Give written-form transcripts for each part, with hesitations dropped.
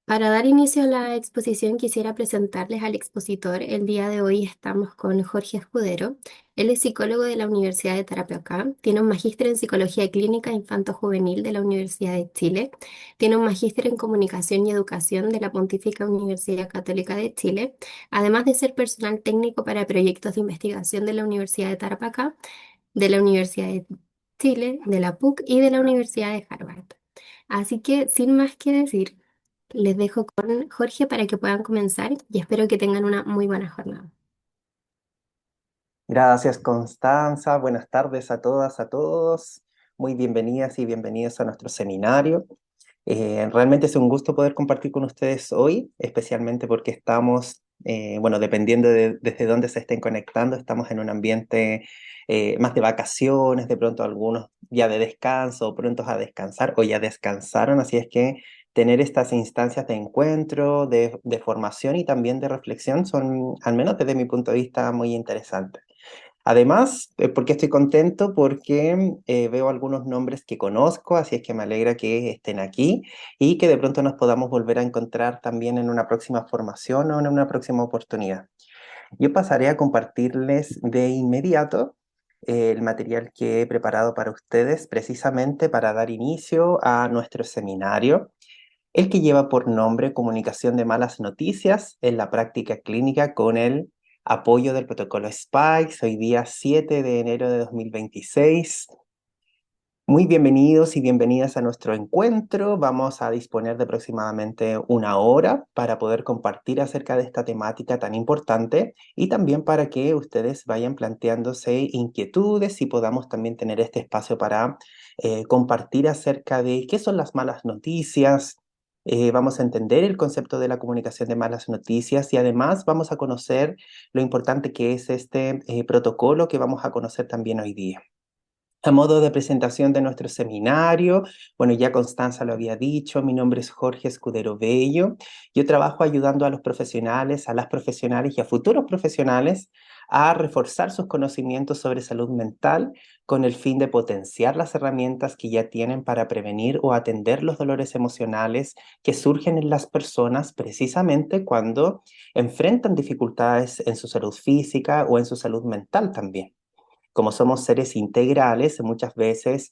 Para dar inicio a la exposición, quisiera presentarles al expositor. El día de hoy estamos con Jorge Escudero. Él es psicólogo de la Universidad de Tarapacá, tiene un magíster en Psicología Clínica Infanto-Juvenil de la Universidad de Chile, tiene un magíster en Comunicación y Educación de la Pontificia Universidad Católica de Chile, además de ser personal técnico para proyectos de investigación de la Universidad de Tarapacá, de la Universidad de Chile, de la PUC y de la Universidad de Harvard. Así que, sin más que decir, les dejo con Jorge para que puedan comenzar y espero que tengan una muy buena jornada. Gracias, Constanza. Buenas tardes a todas, a todos. Muy bienvenidas y bienvenidos a nuestro seminario. Realmente es un gusto poder compartir con ustedes hoy, especialmente porque estamos, bueno, dependiendo de desde dónde se estén conectando, estamos en un ambiente más de vacaciones, de pronto algunos ya de descanso, o prontos a descansar o ya descansaron, así es que tener estas instancias de encuentro, de formación y también de reflexión son, al menos desde mi punto de vista, muy interesantes. Además, ¿por qué estoy contento? Porque veo algunos nombres que conozco, así es que me alegra que estén aquí y que de pronto nos podamos volver a encontrar también en una próxima formación o en una próxima oportunidad. Yo pasaré a compartirles de inmediato el material que he preparado para ustedes precisamente para dar inicio a nuestro seminario, el que lleva por nombre Comunicación de malas noticias en la práctica clínica con el apoyo del protocolo SPICE, hoy día 7 de enero de 2026. Muy bienvenidos y bienvenidas a nuestro encuentro. Vamos a disponer de aproximadamente una hora para poder compartir acerca de esta temática tan importante y también para que ustedes vayan planteándose inquietudes y podamos también tener este espacio para compartir acerca de qué son las malas noticias. Vamos a entender el concepto de la comunicación de malas noticias y además vamos a conocer lo importante que es este protocolo que vamos a conocer también hoy día. A modo de presentación de nuestro seminario, bueno, ya Constanza lo había dicho, mi nombre es Jorge Escudero Bello. Yo trabajo ayudando a los profesionales, a las profesionales y a futuros profesionales a reforzar sus conocimientos sobre salud mental con el fin de potenciar las herramientas que ya tienen para prevenir o atender los dolores emocionales que surgen en las personas precisamente cuando enfrentan dificultades en su salud física o en su salud mental también. Como somos seres integrales, muchas veces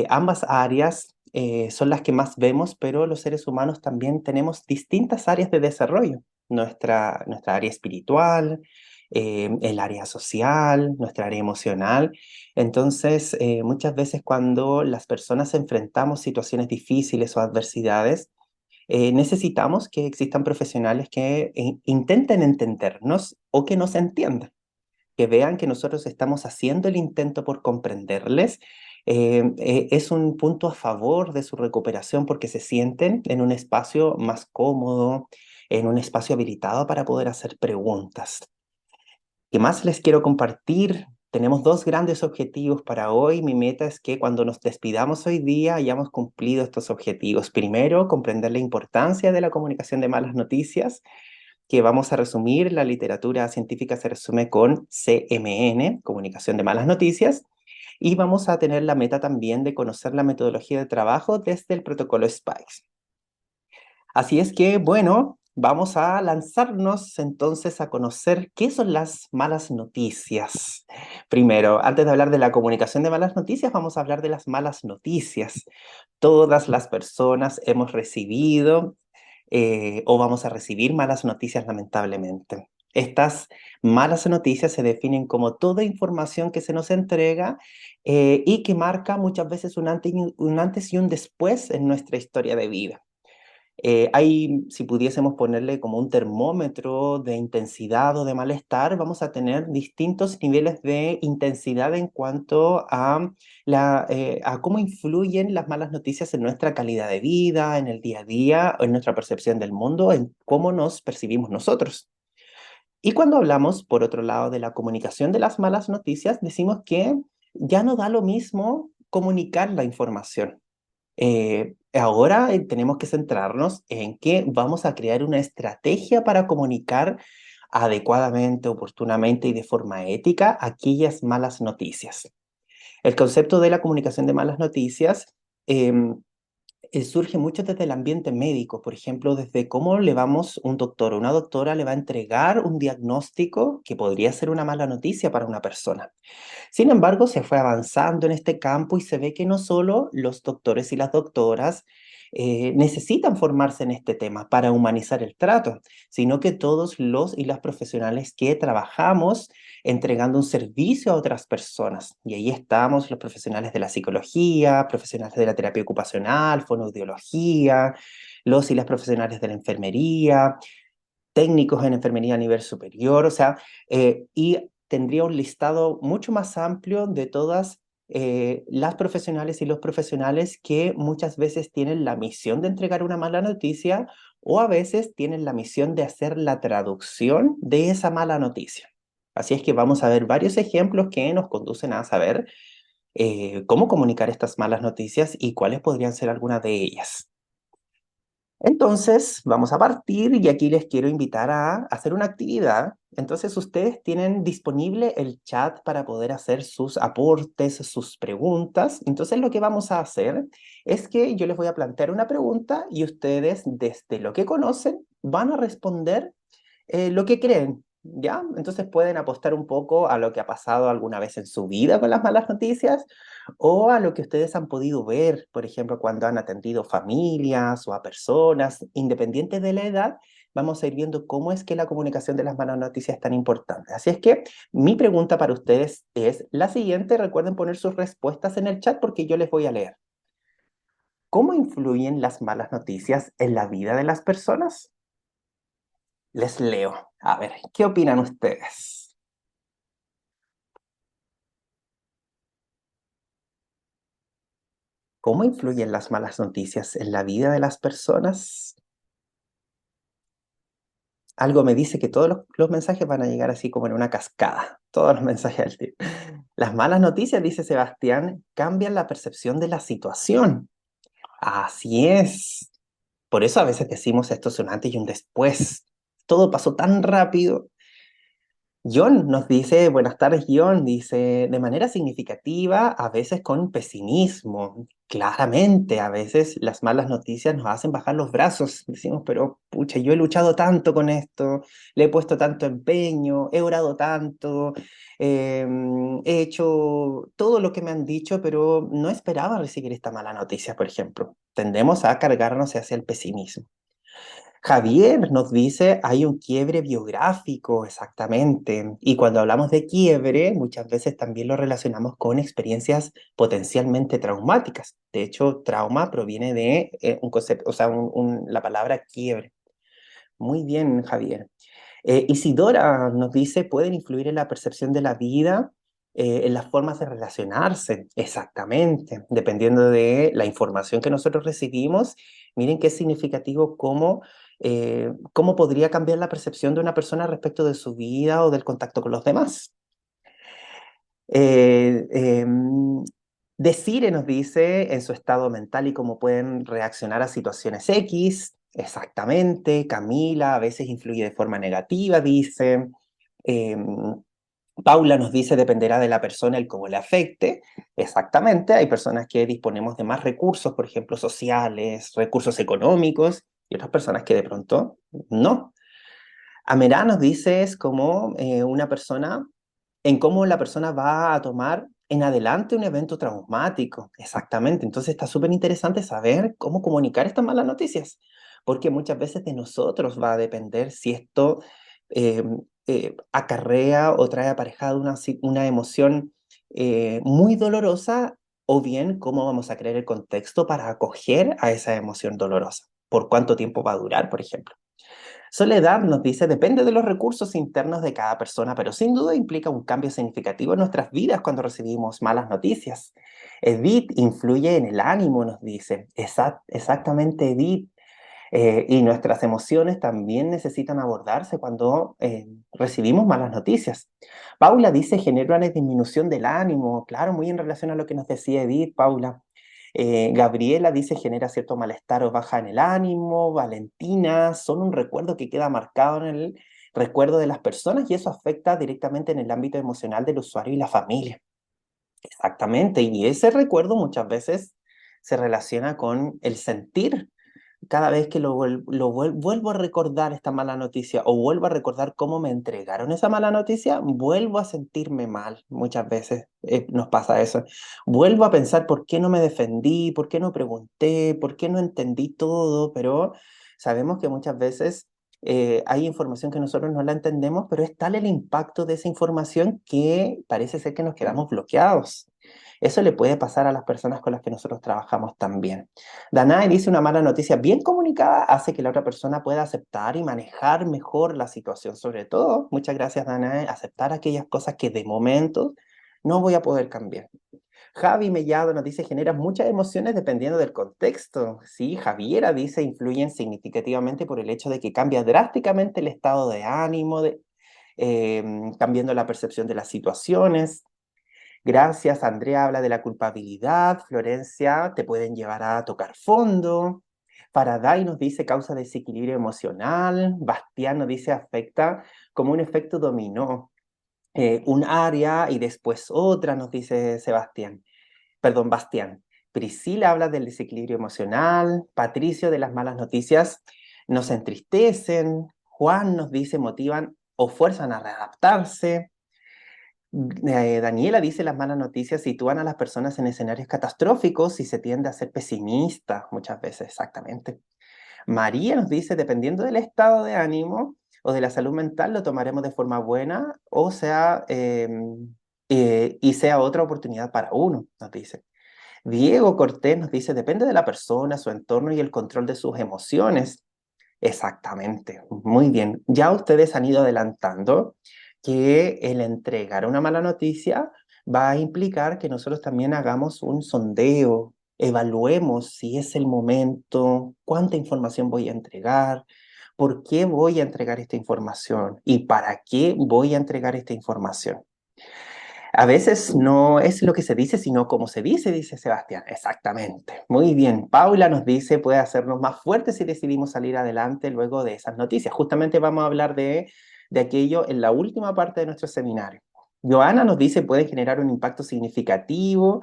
ambas áreas son las que más vemos, pero los seres humanos también tenemos distintas áreas de desarrollo. Nuestra área espiritual, el área social, nuestra área emocional. Entonces, muchas veces cuando las personas enfrentamos situaciones difíciles o adversidades, necesitamos que existan profesionales que intenten entendernos o que nos entiendan, que vean que nosotros estamos haciendo el intento por comprenderles. Es un punto a favor de su recuperación porque se sienten en un espacio más cómodo, en un espacio habilitado para poder hacer preguntas. ¿Qué más les quiero compartir? Tenemos dos grandes objetivos para hoy. Mi meta es que cuando nos despidamos hoy día hayamos cumplido estos objetivos. Primero, comprender la importancia de la comunicación de malas noticias, que vamos a resumir. La literatura científica se resume con CMN, Comunicación de Malas Noticias, y vamos a tener la meta también de conocer la metodología de trabajo desde el protocolo SPICE. Así es que, bueno, vamos a lanzarnos entonces a conocer qué son las malas noticias. Primero, antes de hablar de la comunicación de malas noticias, vamos a hablar de las malas noticias. Todas las personas hemos recibido o vamos a recibir malas noticias, lamentablemente. Estas malas noticias se definen como toda información que se nos entrega y que marca muchas veces un antes y un después en nuestra historia de vida. Si pudiésemos ponerle como un termómetro de intensidad o de malestar, vamos a tener distintos niveles de intensidad en cuanto a cómo influyen las malas noticias en nuestra calidad de vida, en el día a día, en nuestra percepción del mundo, en cómo nos percibimos nosotros. Y cuando hablamos, por otro lado, de la comunicación de las malas noticias, decimos que ya no da lo mismo comunicar la información. Ahora tenemos que centrarnos en que vamos a crear una estrategia para comunicar adecuadamente, oportunamente y de forma ética aquellas malas noticias. El concepto de la comunicación de malas noticias em, surge mucho desde el ambiente médico, por ejemplo, desde cómo un doctor o una doctora le va a entregar un diagnóstico que podría ser una mala noticia para una persona. Sin embargo, se fue avanzando en este campo y se ve que no solo los doctores y las doctoras necesitan formarse en este tema para humanizar el trato, sino que todos los y las profesionales que trabajamos entregando un servicio a otras personas. Y ahí estamos los profesionales de la psicología, profesionales de la terapia ocupacional, fonoaudiología, los y las profesionales de la enfermería, técnicos en enfermería a nivel superior, o sea, y tendría un listado mucho más amplio de todas las profesionales y los profesionales que muchas veces tienen la misión de entregar una mala noticia o a veces tienen la misión de hacer la traducción de esa mala noticia. Así es que vamos a ver varios ejemplos que nos conducen a saber cómo comunicar estas malas noticias y cuáles podrían ser algunas de ellas. Entonces, vamos a partir y aquí les quiero invitar a hacer una actividad. Entonces, ustedes tienen disponible el chat para poder hacer sus aportes, sus preguntas. Entonces, lo que vamos a hacer es que yo les voy a plantear una pregunta y ustedes, desde lo que conocen, van a responder lo que creen, ¿ya? Entonces pueden apostar un poco a lo que ha pasado alguna vez en su vida con las malas noticias o a lo que ustedes han podido ver, por ejemplo, cuando han atendido familias o a personas, independientes de la edad, vamos a ir viendo cómo es que la comunicación de las malas noticias es tan importante. Así es que mi pregunta para ustedes es la siguiente. Recuerden poner sus respuestas en el chat porque yo les voy a leer. ¿Cómo influyen las malas noticias en la vida de las personas? Les leo. A ver, ¿qué opinan ustedes? ¿Cómo influyen las malas noticias en la vida de las personas? Algo me dice que todos los mensajes van a llegar así como en una cascada. Todos los mensajes al tiempo. Las malas noticias, dice Sebastián, cambian la percepción de la situación. Así es. Por eso a veces decimos esto es un antes y un después. Todo pasó tan rápido. John nos dice, buenas tardes John, dice, de manera significativa, a veces con pesimismo. Claramente, a veces las malas noticias nos hacen bajar los brazos. Decimos, pero pucha, yo he luchado tanto con esto, le he puesto tanto empeño, he orado tanto, he hecho todo lo que me han dicho, pero no esperaba recibir esta mala noticia, por ejemplo. Tendemos a cargarnos hacia el pesimismo. Javier nos dice, hay un quiebre biográfico, exactamente. Y cuando hablamos de quiebre, muchas veces también lo relacionamos con experiencias potencialmente traumáticas. De hecho, trauma proviene de un concepto, o sea, la palabra quiebre. Muy bien, Javier. Isidora nos dice, pueden influir en la percepción de la vida, en las formas de relacionarse, exactamente, dependiendo de la información que nosotros recibimos. Miren qué significativo cómo podría cambiar la percepción de una persona respecto de su vida o del contacto con los demás. Eh, em, Desire nos dice en su estado mental y cómo pueden reaccionar a situaciones X. Exactamente. Camila a veces influye de forma negativa, dice. Em, Paula nos dice dependerá de la persona el cómo le afecte. Exactamente. Hay personas que disponemos de más recursos, por ejemplo, sociales, recursos económicos, y otras personas que de pronto no. Amerá nos dice es como una persona en cómo la persona va a tomar en adelante un evento traumático. Exactamente. Entonces está súper interesante saber cómo comunicar estas malas noticias, porque muchas veces de nosotros va a depender si esto eh, acarrea o trae aparejada una emoción muy dolorosa o bien cómo vamos a crear el contexto para acoger a esa emoción dolorosa. ¿Por cuánto tiempo va a durar, por ejemplo? Soledad nos dice, depende de los recursos internos de cada persona, pero sin duda implica un cambio significativo en nuestras vidas cuando recibimos malas noticias. Edith influye en el ánimo, nos dice. Exactamente, Edith. Y nuestras emociones también necesitan abordarse cuando recibimos malas noticias. Paula dice, genera una disminución del ánimo. Claro, muy en relación a lo que nos decía Edith, Paula. Gabriela dice genera cierto malestar o baja en el ánimo. Valentina, son un recuerdo que queda marcado en el recuerdo de las personas y eso afecta directamente en el ámbito emocional del usuario y la familia. Exactamente, y ese recuerdo muchas veces se relaciona con el sentir. Cada vez que vuelvo a recordar esta mala noticia o vuelvo a recordar cómo me entregaron esa mala noticia, vuelvo a sentirme mal. Muchas veces nos pasa eso. Vuelvo a pensar por qué no me defendí, por qué no pregunté, por qué no entendí todo, pero sabemos que muchas veces hay información que nosotros no la entendemos, pero es tal el impacto de esa información que parece ser que nos quedamos bloqueados. Eso le puede pasar a las personas con las que nosotros trabajamos también. Danae dice una mala noticia bien comunicada hace que la otra persona pueda aceptar y manejar mejor la situación. Sobre todo, muchas gracias Danae, aceptar aquellas cosas que de momento no voy a poder cambiar. Javi Mellado nos dice, genera muchas emociones dependiendo del contexto. Sí, Javiera dice, influyen significativamente por el hecho de que cambia drásticamente el estado de ánimo, cambiando la percepción de las situaciones. Gracias, Andrea habla de la culpabilidad. Florencia, te pueden llevar a tocar fondo. Faraday nos dice causa desequilibrio emocional. Bastián nos dice afecta como un efecto dominó. Un área y después otra, nos dice Sebastián. Perdón, Bastián. Priscila habla del desequilibrio emocional. Patricio de las malas noticias nos entristecen. Juan nos dice motivan o fuerzan a readaptarse. Daniela dice las malas noticias sitúan a las personas en escenarios catastróficos y se tiende a ser pesimista muchas veces, exactamente. María nos dice, dependiendo del estado de ánimo o de la salud mental, lo tomaremos de forma buena o sea, y sea otra oportunidad para uno, nos dice. Diego Cortés nos dice, depende de la persona, su entorno y el control de sus emociones. Exactamente, muy bien. Ya ustedes han ido adelantando que el entregar una mala noticia va a implicar que nosotros también hagamos un sondeo, evaluemos si es el momento, cuánta información voy a entregar, por qué voy a entregar esta información y para qué voy a entregar esta información. A veces no es lo que se dice, sino como se dice Sebastián. Exactamente. Muy bien. Paula nos dice, puede hacernos más fuertes si decidimos salir adelante luego de esas noticias. Justamente vamos a hablar de aquello en la última parte de nuestro seminario. Joana nos dice, puede generar un impacto significativo,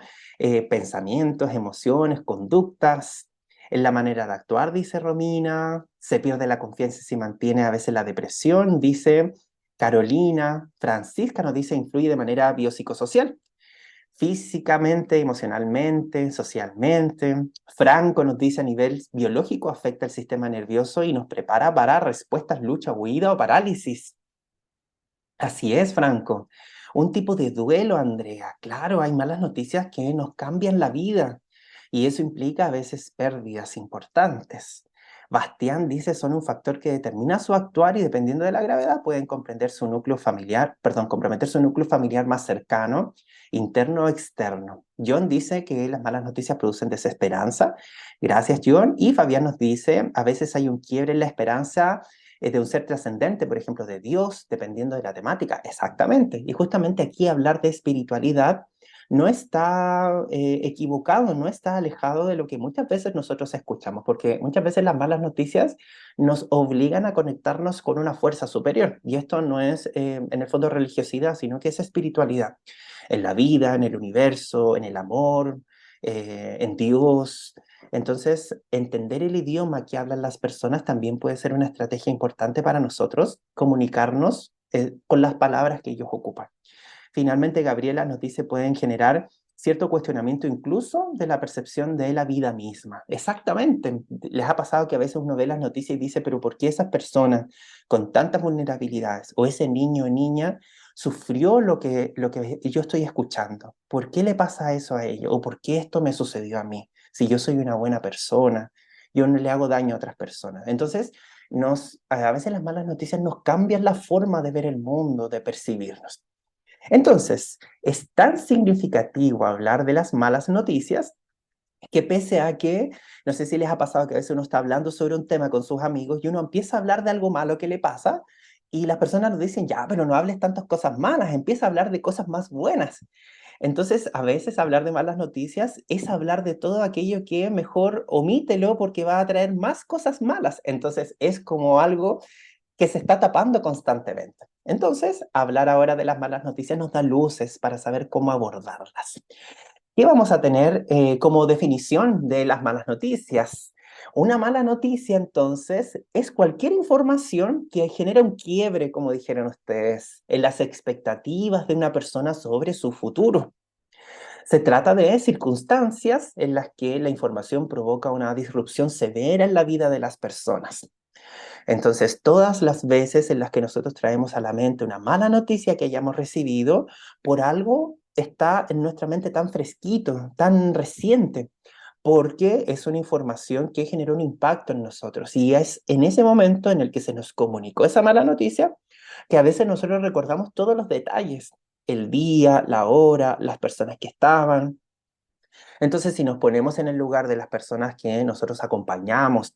pensamientos, emociones, conductas, en la manera de actuar, dice Romina. Se pierde la confianza y se mantiene a veces la depresión, dice Carolina. Francisca nos dice, influye de manera biopsicosocial, físicamente, emocionalmente, socialmente. Franco nos dice, a nivel biológico afecta el sistema nervioso y nos prepara para respuestas, lucha, huida o parálisis. Así es, Franco. Un tipo de duelo, Andrea. Claro, hay malas noticias que nos cambian la vida y eso implica a veces pérdidas importantes. Bastián dice son un factor que determina su actuar y dependiendo de la gravedad pueden comprender su núcleo familiar, perdón, comprometer su núcleo familiar más cercano, interno o externo. John dice que las malas noticias producen desesperanza. Gracias, John. Y Fabián nos dice, a veces hay un quiebre en la esperanza de un ser trascendente, por ejemplo, de Dios, dependiendo de la temática. Exactamente. Y justamente aquí hablar de espiritualidad no está equivocado, no está alejado de lo que muchas veces nosotros escuchamos, porque muchas veces las malas noticias nos obligan a conectarnos con una fuerza superior. Y esto no es, en el fondo, religiosidad, sino que es espiritualidad. En la vida, en el universo, en el amor, en Dios. Entonces, entender el idioma que hablan las personas también puede ser una estrategia importante para nosotros, comunicarnos con las palabras que ellos ocupan. Finalmente, Gabriela nos dice, pueden generar cierto cuestionamiento incluso de la percepción de la vida misma. Exactamente. Les ha pasado que a veces uno ve las noticias y dice, pero ¿por qué esas personas con tantas vulnerabilidades o ese niño o niña sufrió lo que yo estoy escuchando? ¿Por qué le pasa eso a ellos? ¿O por qué esto me sucedió a mí? Si yo soy una buena persona, yo no le hago daño a otras personas. Entonces, a veces las malas noticias nos cambian la forma de ver el mundo, de percibirnos. Entonces, es tan significativo hablar de las malas noticias que pese a que, no sé si les ha pasado que a veces uno está hablando sobre un tema con sus amigos y uno empieza a hablar de algo malo que le pasa y las personas nos dicen, ya, pero no hables tantas cosas malas, empieza a hablar de cosas más buenas. Entonces, a veces hablar de malas noticias es hablar de todo aquello que mejor omítelo porque va a traer más cosas malas. Entonces, es como algo que se está tapando constantemente. Entonces, hablar ahora de las malas noticias nos da luces para saber cómo abordarlas. ¿Qué vamos a tener como definición de las malas noticias? Una mala noticia, entonces, es cualquier información que genera un quiebre, como dijeron ustedes, en las expectativas de una persona sobre su futuro. Se trata de circunstancias en las que la información provoca una disrupción severa en la vida de las personas. Entonces, todas las veces en las que nosotros traemos a la mente una mala noticia que hayamos recibido, por algo está en nuestra mente tan fresquito, tan reciente, porque es una información que generó un impacto en nosotros. Y es en ese momento en el que se nos comunicó esa mala noticia que a veces nosotros recordamos todos los detalles, el día, la hora, las personas que estaban. Entonces, si nos ponemos en el lugar de las personas que nosotros acompañamos,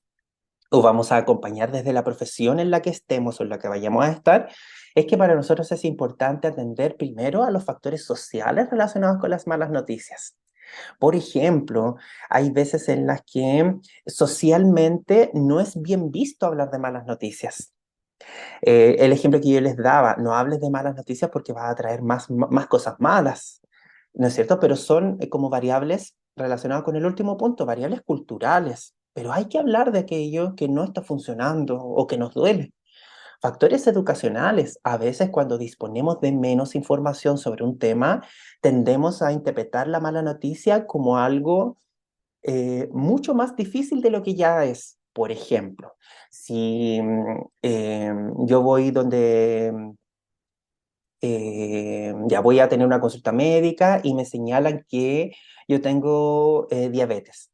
o vamos a acompañar desde la profesión en la que estemos o en la que vayamos a estar, es que para nosotros es importante atender primero a los factores sociales relacionados con las malas noticias. Por ejemplo, hay veces en las que socialmente no es bien visto hablar de malas noticias. El ejemplo que yo les daba, no hables de malas noticias porque vas a traer más cosas malas, ¿no es cierto? Pero son como variables relacionadas con el último punto, variables culturales. Pero hay que hablar de aquello que no está funcionando o que nos duele. Factores educacionales. A veces cuando disponemos de menos información sobre un tema, tendemos a interpretar la mala noticia como algo mucho más difícil de lo que ya es. Por ejemplo, si yo voy donde ya voy a tener una consulta médica y me señalan que yo tengo diabetes.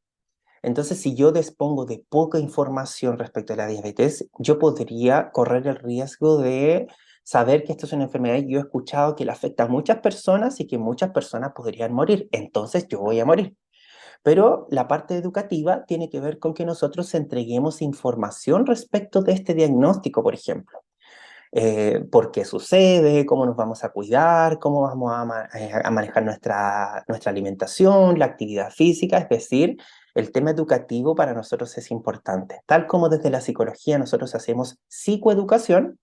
Entonces, si yo dispongo de poca información respecto a la diabetes, yo podría correr el riesgo de saber que esto es una enfermedad y yo he escuchado que le afecta a muchas personas y que muchas personas podrían morir. Entonces, yo voy a morir. Pero la parte educativa tiene que ver con que nosotros entreguemos información respecto de este diagnóstico, por ejemplo. Por qué sucede, cómo nos vamos a cuidar, cómo vamos a manejar nuestra alimentación, la actividad física, es decir, el tema educativo para nosotros es importante. Tal como desde la psicología nosotros hacemos psicoeducación,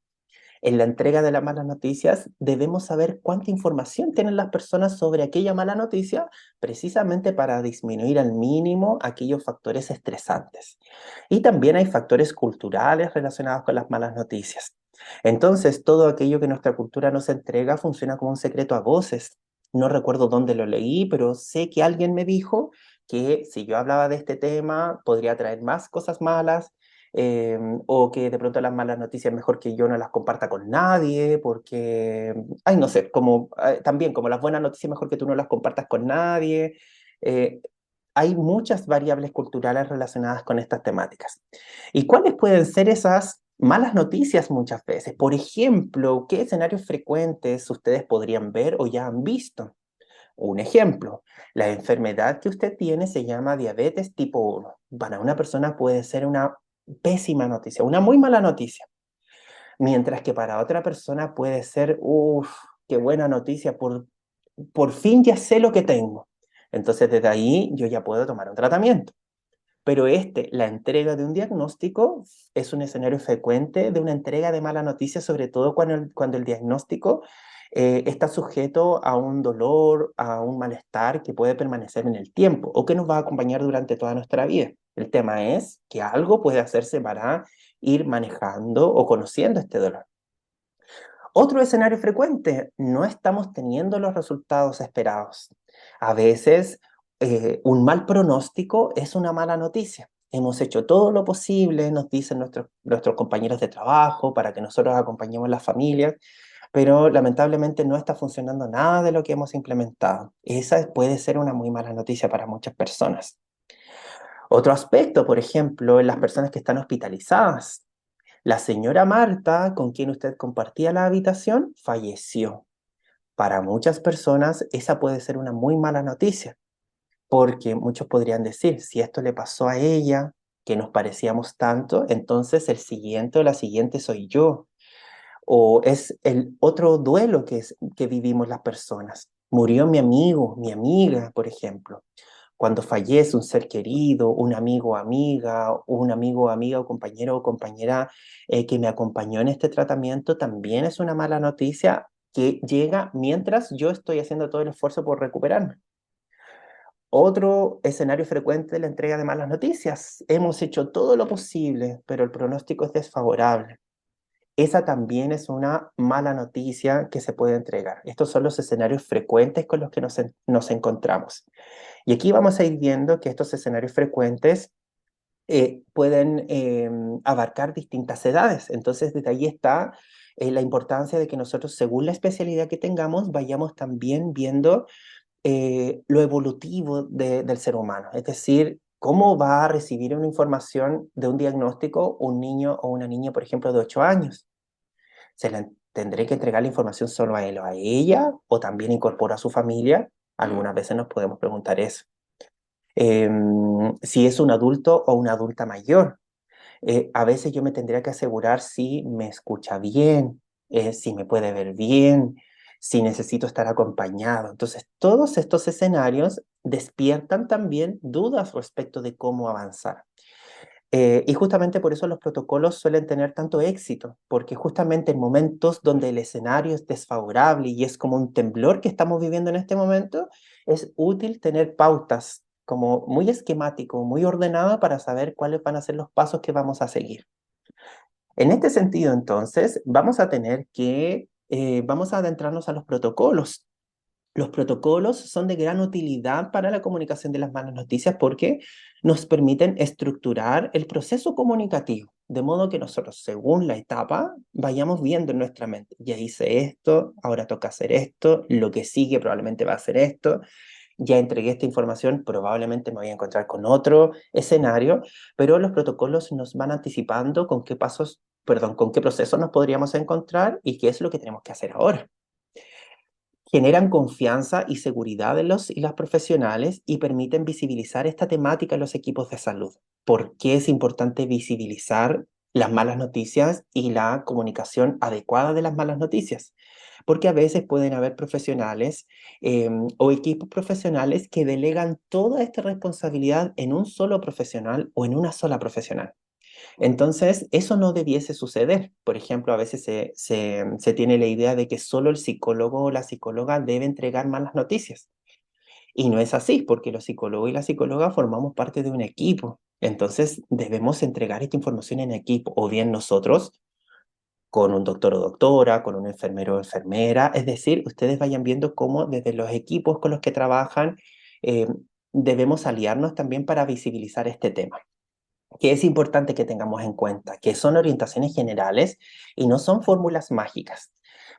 en la entrega de las malas noticias debemos saber cuánta información tienen las personas sobre aquella mala noticia, precisamente para disminuir al mínimo aquellos factores estresantes. Y también hay factores culturales relacionados con las malas noticias. Entonces, todo aquello que nuestra cultura nos entrega funciona como un secreto a voces. No recuerdo dónde lo leí, pero sé que alguien me dijo que si yo hablaba de este tema podría traer más cosas malas, o que de pronto las malas noticias mejor que yo no las comparta con nadie, porque, ay, no sé, como también como las buenas noticias mejor que tú no las compartas con nadie. Eh, Hay muchas variables culturales relacionadas con estas temáticas. ¿Y cuáles pueden ser esas malas noticias muchas veces? Por ejemplo, ¿qué escenarios frecuentes ustedes podrían ver o ya han visto? Un ejemplo, la enfermedad que usted tiene se llama diabetes tipo 1. Para una persona puede ser una pésima noticia, una muy mala noticia, mientras que para otra persona puede ser, uff, qué buena noticia, por fin ya sé lo que tengo. Entonces desde ahí yo ya puedo tomar un tratamiento. Pero la entrega de un diagnóstico es un escenario frecuente de una entrega de mala noticia, sobre todo cuando el diagnóstico está sujeto a un dolor, a un malestar que puede permanecer en el tiempo o que nos va a acompañar durante toda nuestra vida. El tema es que algo puede hacerse para ir manejando o conociendo este dolor. Otro escenario frecuente, no estamos teniendo los resultados esperados. A veces un mal pronóstico es una mala noticia. Hemos hecho todo lo posible, nos dicen nuestros compañeros de trabajo, para que nosotros acompañemos a las familias, pero lamentablemente no está funcionando nada de lo que hemos implementado. Esa puede ser una muy mala noticia para muchas personas. Otro aspecto, por ejemplo, en las personas que están hospitalizadas. La señora Marta, con quien usted compartía la habitación, falleció. Para muchas personas, esa puede ser una muy mala noticia, porque muchos podrían decir, si esto le pasó a ella, que nos parecíamos tanto, entonces el siguiente o la siguiente soy yo. O es el otro duelo que vivimos las personas. Murió mi amigo, mi amiga, por ejemplo. Cuando fallece un ser querido, un amigo o amiga, un amigo o amiga o compañero o compañera que me acompañó en este tratamiento, también es una mala noticia que llega mientras yo estoy haciendo todo el esfuerzo por recuperarme. Otro escenario frecuente es la entrega de malas noticias. Hemos hecho todo lo posible, pero el pronóstico es desfavorable. Esa también es una mala noticia que se puede entregar. Estos son los escenarios frecuentes con los que nos encontramos. Y aquí vamos a ir viendo que estos escenarios frecuentes pueden abarcar distintas edades. Entonces, desde ahí está la importancia de que nosotros, según la especialidad que tengamos, vayamos también viendo lo evolutivo del ser humano. Es decir, cómo va a recibir una información de un diagnóstico un niño o una niña, por ejemplo, de 8 años. ¿Tendré que entregar la información solo a él o a ella? ¿O también incorporo a su familia? Algunas veces nos podemos preguntar eso. Si es un adulto o una adulta mayor. A veces yo me tendría que asegurar si me escucha bien, si me puede ver bien, si necesito estar acompañado. Entonces, todos estos escenarios despiertan también dudas respecto de cómo avanzar. Y justamente por eso los protocolos suelen tener tanto éxito, porque justamente en momentos donde el escenario es desfavorable y es como un temblor que estamos viviendo en este momento, es útil tener pautas como muy esquemático, muy ordenado para saber cuáles van a ser los pasos que vamos a seguir. En este sentido, entonces, vamos a adentrarnos a los protocolos. Los protocolos son de gran utilidad para la comunicación de las malas noticias porque nos permiten estructurar el proceso comunicativo, de modo que nosotros, según la etapa, vayamos viendo en nuestra mente, ya hice esto, ahora toca hacer esto, lo que sigue probablemente va a ser esto, ya entregué esta información, probablemente me voy a encontrar con otro escenario, pero los protocolos nos van anticipando con qué pasos, perdón, con qué procesos nos podríamos encontrar y qué es lo que tenemos que hacer ahora. Generan confianza y seguridad en los y las profesionales y permiten visibilizar esta temática en los equipos de salud. ¿Por qué es importante visibilizar las malas noticias y la comunicación adecuada de las malas noticias? Porque a veces pueden haber profesionales o equipos profesionales que delegan toda esta responsabilidad en un solo profesional o en una sola profesional. Entonces, eso no debiese suceder. Por ejemplo, a veces se tiene la idea de que solo el psicólogo o la psicóloga debe entregar malas noticias. Y no es así, porque los psicólogos y la psicóloga formamos parte de un equipo. Entonces, debemos entregar esta información en equipo, o bien nosotros con un doctor o doctora, con un enfermero o enfermera. Es decir, ustedes vayan viendo cómo desde los equipos con los que trabajan eh, debemos aliarnos también para visibilizar este tema que es importante que tengamos en cuenta, que son orientaciones generales y no son fórmulas mágicas,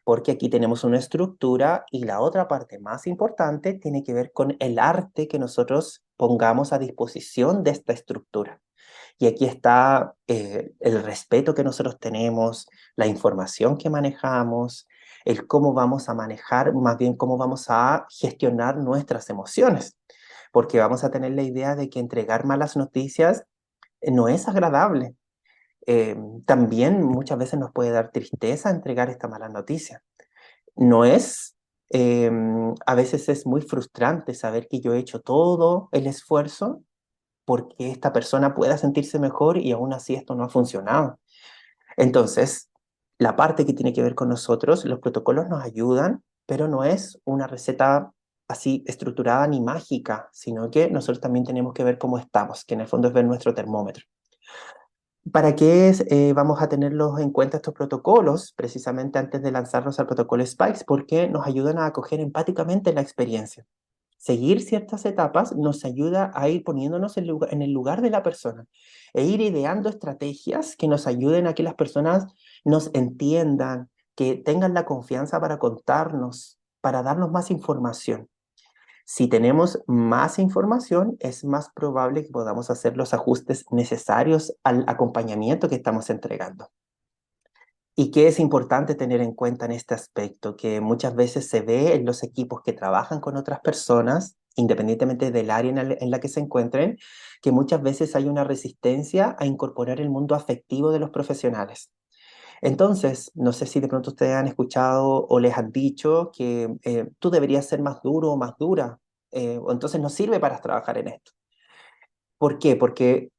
porque aquí tenemos una estructura y la otra parte más importante tiene que ver con el arte que nosotros pongamos a disposición de esta estructura. Y aquí está el respeto que nosotros tenemos, la información que manejamos, el cómo vamos a manejar, más bien cómo vamos a gestionar nuestras emociones, porque vamos a tener la idea de que entregar malas noticias no es agradable. Eh, También muchas veces nos puede dar tristeza entregar esta mala noticia. No es, eh, a veces es muy frustrante saber que yo he hecho todo el esfuerzo porque esta persona pueda sentirse mejor y aún así esto no ha funcionado. Entonces, la parte que tiene que ver con nosotros, los protocolos nos ayudan, pero no es una receta así estructurada ni mágica, sino que nosotros también tenemos que ver cómo estamos, que en el fondo es ver nuestro termómetro. ¿Para qué vamos a tenerlos en cuenta estos protocolos precisamente antes de lanzarnos al protocolo Spikes? Porque nos ayudan a acoger empáticamente la experiencia. Seguir ciertas etapas nos ayuda a ir poniéndonos en el lugar de la persona e ir ideando estrategias que nos ayuden a que las personas nos entiendan, que tengan la confianza para contarnos, para darnos más información. Si tenemos más información, es más probable que podamos hacer los ajustes necesarios al acompañamiento que estamos entregando. ¿Y qué es importante tener en cuenta en este aspecto? Que muchas veces se ve en los equipos que trabajan con otras personas, independientemente del área en la que se encuentren, que muchas veces hay una resistencia a incorporar el mundo afectivo de los profesionales. Entonces, no sé si de pronto ustedes han escuchado o les han dicho que tú deberías ser más duro o más dura, o entonces no sirve para trabajar en esto. ¿Por qué? Porque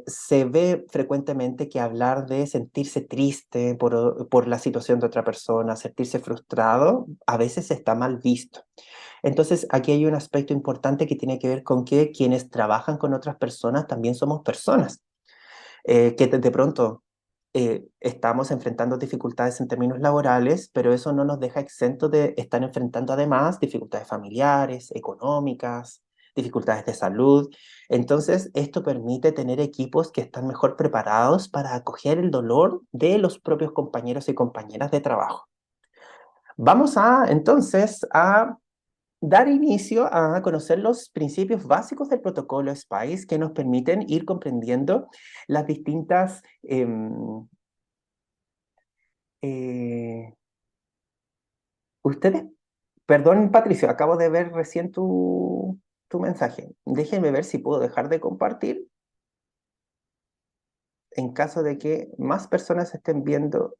se ve frecuentemente que hablar de sentirse triste por la situación de otra persona, sentirse frustrado, a veces está mal visto. Entonces, aquí hay un aspecto importante que tiene que ver con que quienes trabajan con otras personas también somos personas, que de pronto estamos enfrentando dificultades en términos laborales, pero eso no nos deja exentos de estar enfrentando además dificultades familiares, económicas, dificultades de salud. Entonces, esto permite tener equipos que están mejor preparados para acoger el dolor de los propios compañeros y compañeras de trabajo. Vamos entonces a dar inicio a conocer los principios básicos del protocolo SPICE que nos permiten ir comprendiendo las distintas eh, ustedes, perdón, Patricio, acabo de ver recién tu mensaje. Déjenme ver si puedo dejar de compartir en caso de que más personas estén viendo.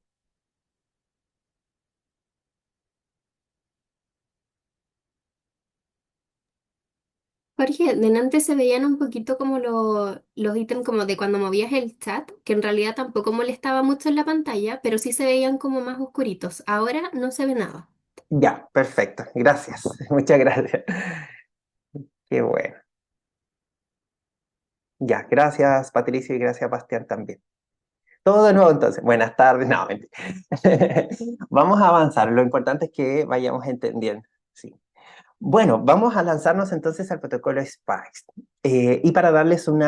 Jorge, delante se veían un poquito como los ítems como de cuando movías el chat, que en realidad tampoco molestaba mucho en la pantalla, pero sí se veían como más oscuritos. Ahora no se ve nada. Ya, perfecto. Gracias. Muchas gracias. Qué bueno. Ya, gracias Patricio y gracias Bastián también. Todo de nuevo entonces. Buenas tardes. No, mentira. Vamos a avanzar. Lo importante es que vayamos entendiendo. Sí. Bueno, vamos a lanzarnos entonces al protocolo SPICE. Y para darles un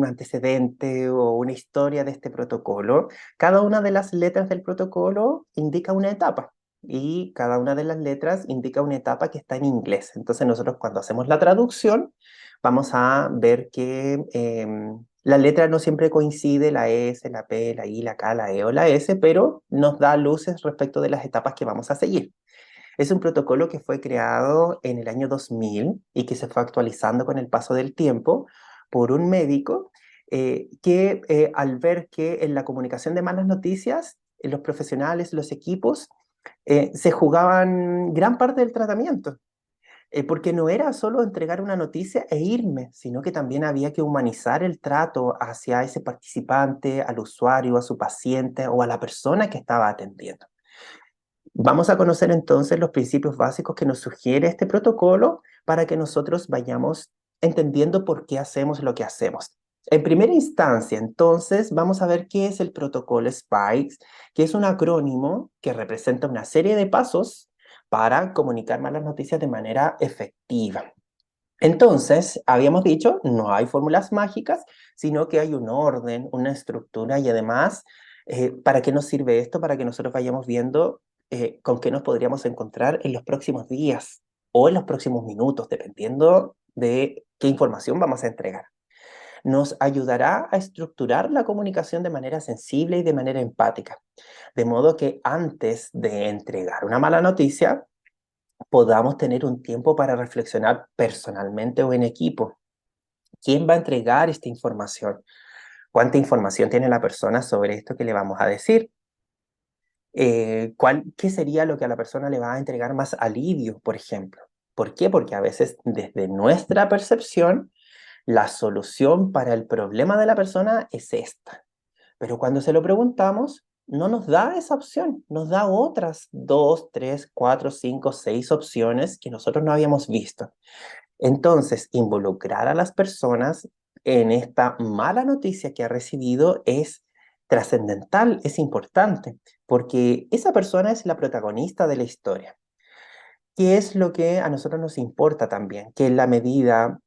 antecedente o una historia de este protocolo, cada una de las letras del protocolo indica una etapa. Y cada una de las letras indica una etapa que está en inglés. Entonces nosotros cuando hacemos la traducción, vamos a ver que la letra no siempre coincide, la S, la P, la I, la K, la E o la S, pero nos da luces respecto de las etapas que vamos a seguir. Es un protocolo que fue creado en el año 2000 y que se fue actualizando con el paso del tiempo por un médico que al ver que en la comunicación de malas noticias, los profesionales, los equipos, se jugaban gran parte del tratamiento. Porque no era solo entregar una noticia e irme, sino que también había que humanizar el trato hacia ese participante, al usuario, a su paciente o a la persona que estaba atendiendo. Vamos a conocer entonces los principios básicos que nos sugiere este protocolo para que nosotros vayamos entendiendo por qué hacemos lo que hacemos. En primera instancia, entonces, vamos a ver qué es el protocolo SPICE, que es un acrónimo que representa una serie de pasos para comunicar malas noticias de manera efectiva. Entonces, habíamos dicho, no hay fórmulas mágicas, sino que hay un orden, una estructura y además, ¿para qué nos sirve esto? Para que nosotros vayamos viendo con qué nos podríamos encontrar en los próximos días o en los próximos minutos, dependiendo de qué información vamos a entregar. Nos ayudará a estructurar la comunicación de manera sensible y de manera empática, de modo que antes de entregar una mala noticia, podamos tener un tiempo para reflexionar personalmente o en equipo. ¿Quién va a entregar esta información? ¿Cuánta información tiene la persona sobre esto que le vamos a decir? ¿Qué sería lo que a la persona le va a entregar más alivio, por ejemplo? ¿Por qué? Porque a veces desde nuestra percepción, la solución para el problema de la persona es esta. Pero cuando se lo preguntamos, no nos da esa opción, nos da otras 2, 3, 4, 5, 6 opciones que nosotros no habíamos visto. Entonces, involucrar a las personas en esta mala noticia que ha recibido es trascendental, es importante, porque esa persona es la protagonista de la historia. ¿Qué es lo que a nosotros nos importa también? Que en la medida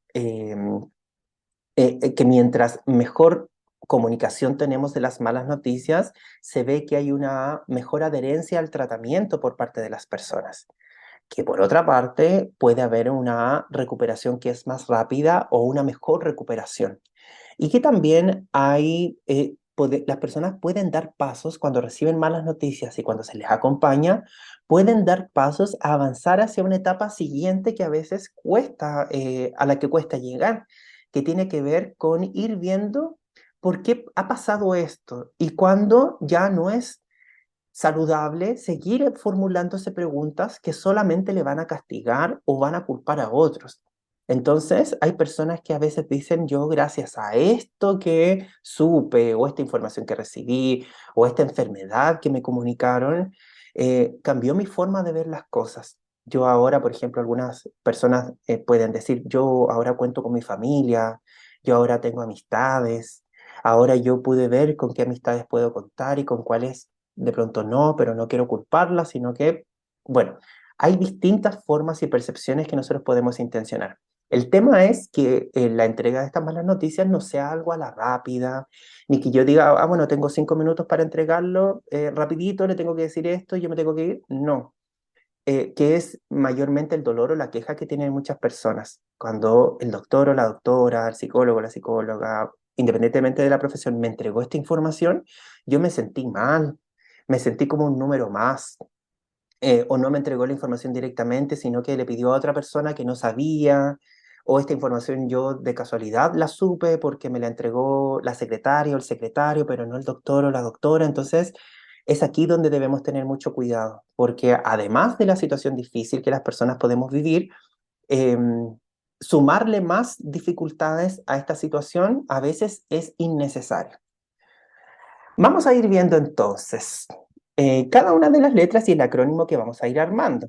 que mientras mejor comunicación tenemos de las malas noticias, se ve que hay una mejor adherencia al tratamiento por parte de las personas. Que por otra parte puede haber una recuperación que es más rápida o una mejor recuperación. Y que también las personas pueden dar pasos cuando reciben malas noticias y cuando se les acompaña, pueden dar pasos a avanzar hacia una etapa siguiente que a veces cuesta, a la que cuesta llegar, que tiene que ver con ir viendo por qué ha pasado esto y cuando ya no es saludable seguir formulándose preguntas que solamente le van a castigar o van a culpar a otros. Entonces, hay personas que a veces dicen, yo gracias a esto que supe, o esta información que recibí, o esta enfermedad que me comunicaron, cambió mi forma de ver las cosas. Yo ahora, por ejemplo, algunas personas pueden decir, yo ahora cuento con mi familia, yo ahora tengo amistades, ahora yo pude ver con qué amistades puedo contar y con cuáles de pronto no, pero no quiero culparlas, sino que, bueno, hay distintas formas y percepciones que nosotros podemos intencionar. El tema es que la entrega de estas malas noticias no sea algo a la rápida, ni que yo diga, ah, bueno, tengo 5 minutos para entregarlo, rapidito, le tengo que decir esto, yo me tengo que ir. No, que es mayormente el dolor o la queja que tienen muchas personas. Cuando el doctor o la doctora, el psicólogo o la psicóloga, independientemente de la profesión, me entregó esta información, yo me sentí mal, me sentí como un número más, o no me entregó la información directamente, sino que le pidió a otra persona que no sabía, o esta información yo de casualidad la supe porque me la entregó la secretaria o el secretario, pero no el doctor o la doctora. Entonces, es aquí donde debemos tener mucho cuidado, porque además de la situación difícil que las personas podemos vivir, sumarle más dificultades a esta situación a veces es innecesario. Vamos a ir viendo entonces cada una de las letras y el acrónimo que vamos a ir armando.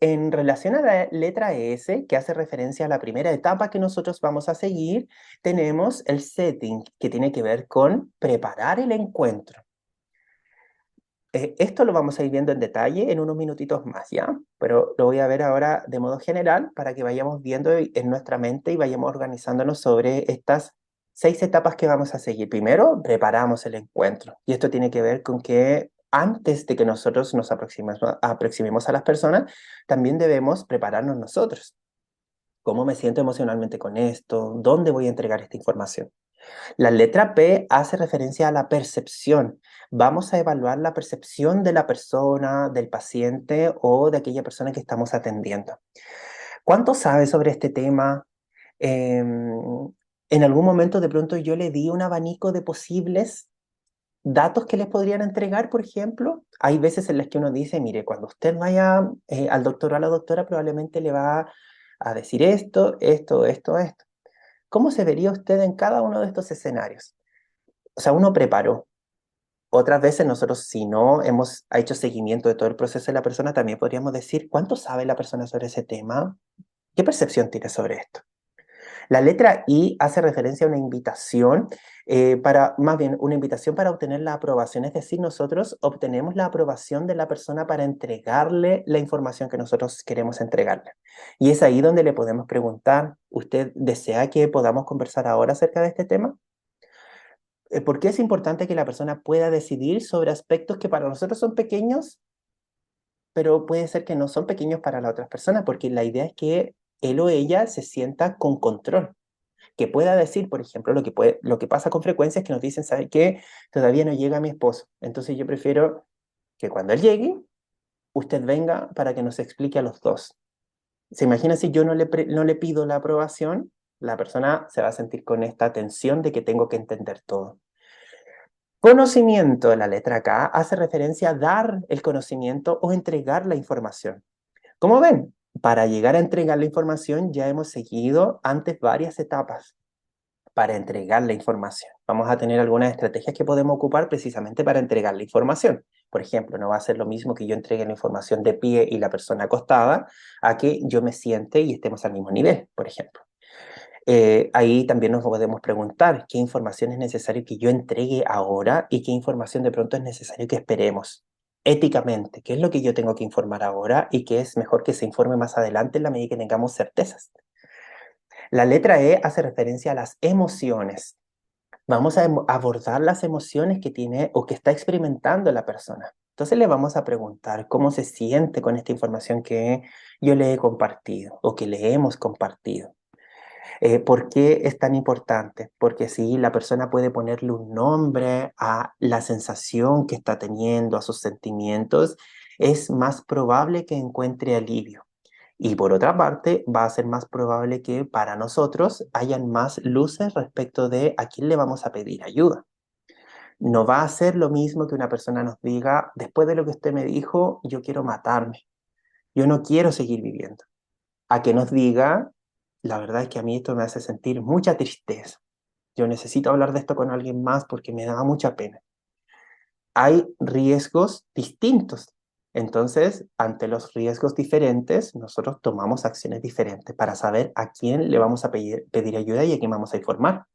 En relación a la letra S, que hace referencia a la primera etapa que nosotros vamos a seguir, tenemos el setting, que tiene que ver con preparar el encuentro. Esto lo vamos a ir viendo en detalle en unos minutitos más, ¿ya? Pero lo voy a ver ahora de modo general para que vayamos viendo en nuestra mente y vayamos organizándonos sobre estas 6 etapas que vamos a seguir. Primero, preparamos el encuentro. Y esto tiene que ver con que antes de que nosotros nos aproximemos a las personas, también debemos prepararnos nosotros. ¿Cómo me siento emocionalmente con esto? ¿Dónde voy a entregar esta información? La letra P hace referencia a la percepción. Vamos a evaluar la percepción de la persona, del paciente o de aquella persona que estamos atendiendo. ¿Cuánto sabe sobre este tema? En algún momento de pronto yo le di un abanico de posibles datos que les podrían entregar, por ejemplo. Hay veces en las que uno dice, mire, cuando usted vaya al doctor o a la doctora probablemente le va a decir esto, esto, esto, esto. ¿Cómo se vería usted en cada uno de estos escenarios? O sea, uno preparó. Otras veces nosotros, si no hemos hecho seguimiento de todo el proceso de la persona, también podríamos decir cuánto sabe la persona sobre ese tema, qué percepción tiene sobre esto. La letra I hace referencia a una invitación más bien una invitación para obtener la aprobación, es decir, nosotros obtenemos la aprobación de la persona para entregarle la información que nosotros queremos entregarle. Y es ahí donde le podemos preguntar, ¿usted desea que podamos conversar ahora acerca de este tema? ¿Por qué es importante que la persona pueda decidir sobre aspectos que para nosotros son pequeños, pero puede ser que no son pequeños para las otras personas? Porque la idea es que él o ella se sienta con control, que pueda decir, por ejemplo, lo que pasa con frecuencia es que nos dicen, ¿sabe qué? Todavía no llega mi esposo, entonces yo prefiero que cuando él llegue, usted venga para que nos explique a los dos. ¿Se imagina si yo no le pido la aprobación? La persona se va a sentir con esta tensión de que tengo que entender todo. Conocimiento, la letra K, hace referencia a dar el conocimiento o entregar la información. Como ven, para llegar a entregar la información ya hemos seguido antes varias etapas para entregar la información. Vamos a tener algunas estrategias que podemos ocupar precisamente para entregar la información. Por ejemplo, no va a ser lo mismo que yo entregue la información de pie y la persona acostada a que yo me siente y estemos al mismo nivel, por ejemplo. Ahí también nos podemos preguntar qué información es necesario que yo entregue ahora y qué información de pronto es necesario que esperemos. Éticamente, ¿qué es lo que yo tengo que informar ahora y qué es mejor que se informe más adelante en la medida que tengamos certezas? La letra E hace referencia a las emociones. Vamos a abordar las emociones que tiene o que está experimentando la persona. Entonces le vamos a preguntar cómo se siente con esta información que yo le he compartido o que le hemos compartido. ¿Por qué es tan importante? Porque si la persona puede ponerle un nombre a la sensación que está teniendo, a sus sentimientos, es más probable que encuentre alivio. Y por otra parte, va a ser más probable que para nosotros hayan más luces respecto de a quién le vamos a pedir ayuda. No va a ser lo mismo que una persona nos diga, después de lo que usted me dijo, yo quiero matarme, yo no quiero seguir viviendo, a que nos diga, la verdad es que a mí esto me hace sentir mucha tristeza. Yo necesito hablar de esto con alguien más porque me da mucha pena. Hay riesgos distintos. Entonces, ante los riesgos diferentes, nosotros tomamos acciones diferentes para saber a quién le vamos a pedir ayuda y a quién vamos a informar.